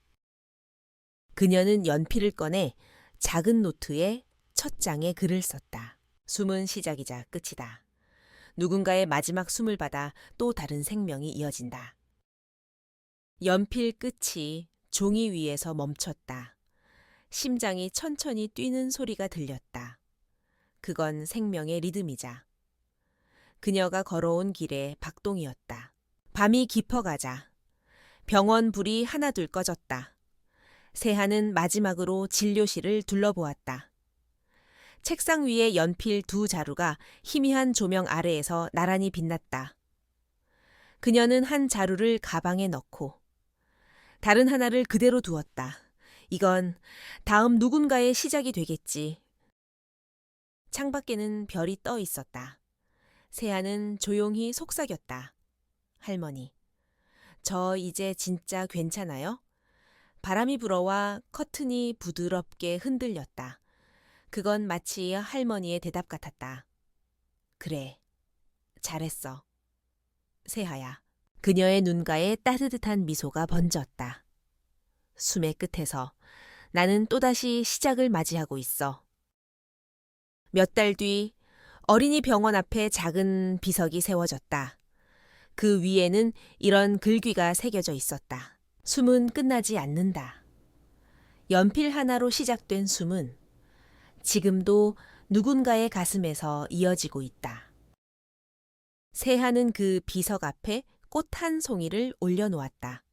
그녀는 연필을 꺼내 작은 노트에 첫 장에 글을 썼다. 숨은 시작이자 끝이다. 누군가의 마지막 숨을 받아 또 다른 생명이 이어진다. 연필 끝이 종이 위에서 멈췄다. 심장이 천천히 뛰는 소리가 들렸다. 그건 생명의 리듬이자. 그녀가 걸어온 길의 박동이었다. 밤이 깊어가자 병원 불이 하나둘 꺼졌다. 세하는 마지막으로 진료실을 둘러보았다. 책상 위에 연필 두 자루가 희미한 조명 아래에서 나란히 빛났다. 그녀는 한 자루를 가방에 넣고 다른 하나를 그대로 두었다. 이건 다음 누군가의 시작이 되겠지. 창밖에는 별이 떠 있었다. 세아는 조용히 속삭였다. 할머니, 저 이제 진짜 괜찮아요? 바람이 불어와 커튼이 부드럽게 흔들렸다. 그건 마치 할머니의 대답 같았다. 그래, 잘했어. 세하야. 그녀의 눈가에 따뜻한 미소가 번졌다. 숨의 끝에서 나는 또다시 시작을 맞이하고 있어. 몇 달 뒤 어린이 병원 앞에 작은 비석이 세워졌다. 그 위에는 이런 글귀가 새겨져 있었다. 숨은 끝나지 않는다. 연필 하나로 시작된 숨은 지금도 누군가의 가슴에서 이어지고 있다. 세하는 그 비석 앞에 꽃 한 송이를 올려놓았다.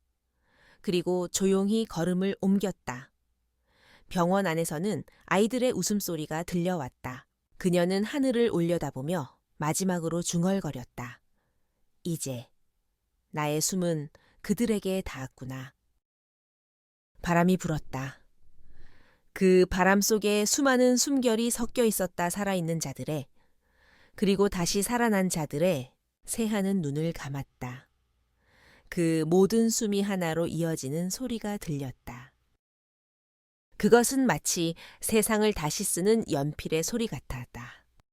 그리고 조용히 걸음을 옮겼다. 병원 안에서는 아이들의 웃음소리가 들려왔다. 그녀는 하늘을 올려다보며 마지막으로 중얼거렸다. 이제 나의 숨은 그들에게 닿았구나. 바람이 불었다. 그 바람 속에 수많은 숨결이 섞여 있었다. 살아있는 자들의, 그리고 다시 살아난 자들의. 세하는 눈을 감았다. 그 모든 숨이 하나로 이어지는 소리가 들렸다. 그것은 마치 세상을 다시 쓰는 연필의 소리 같았다.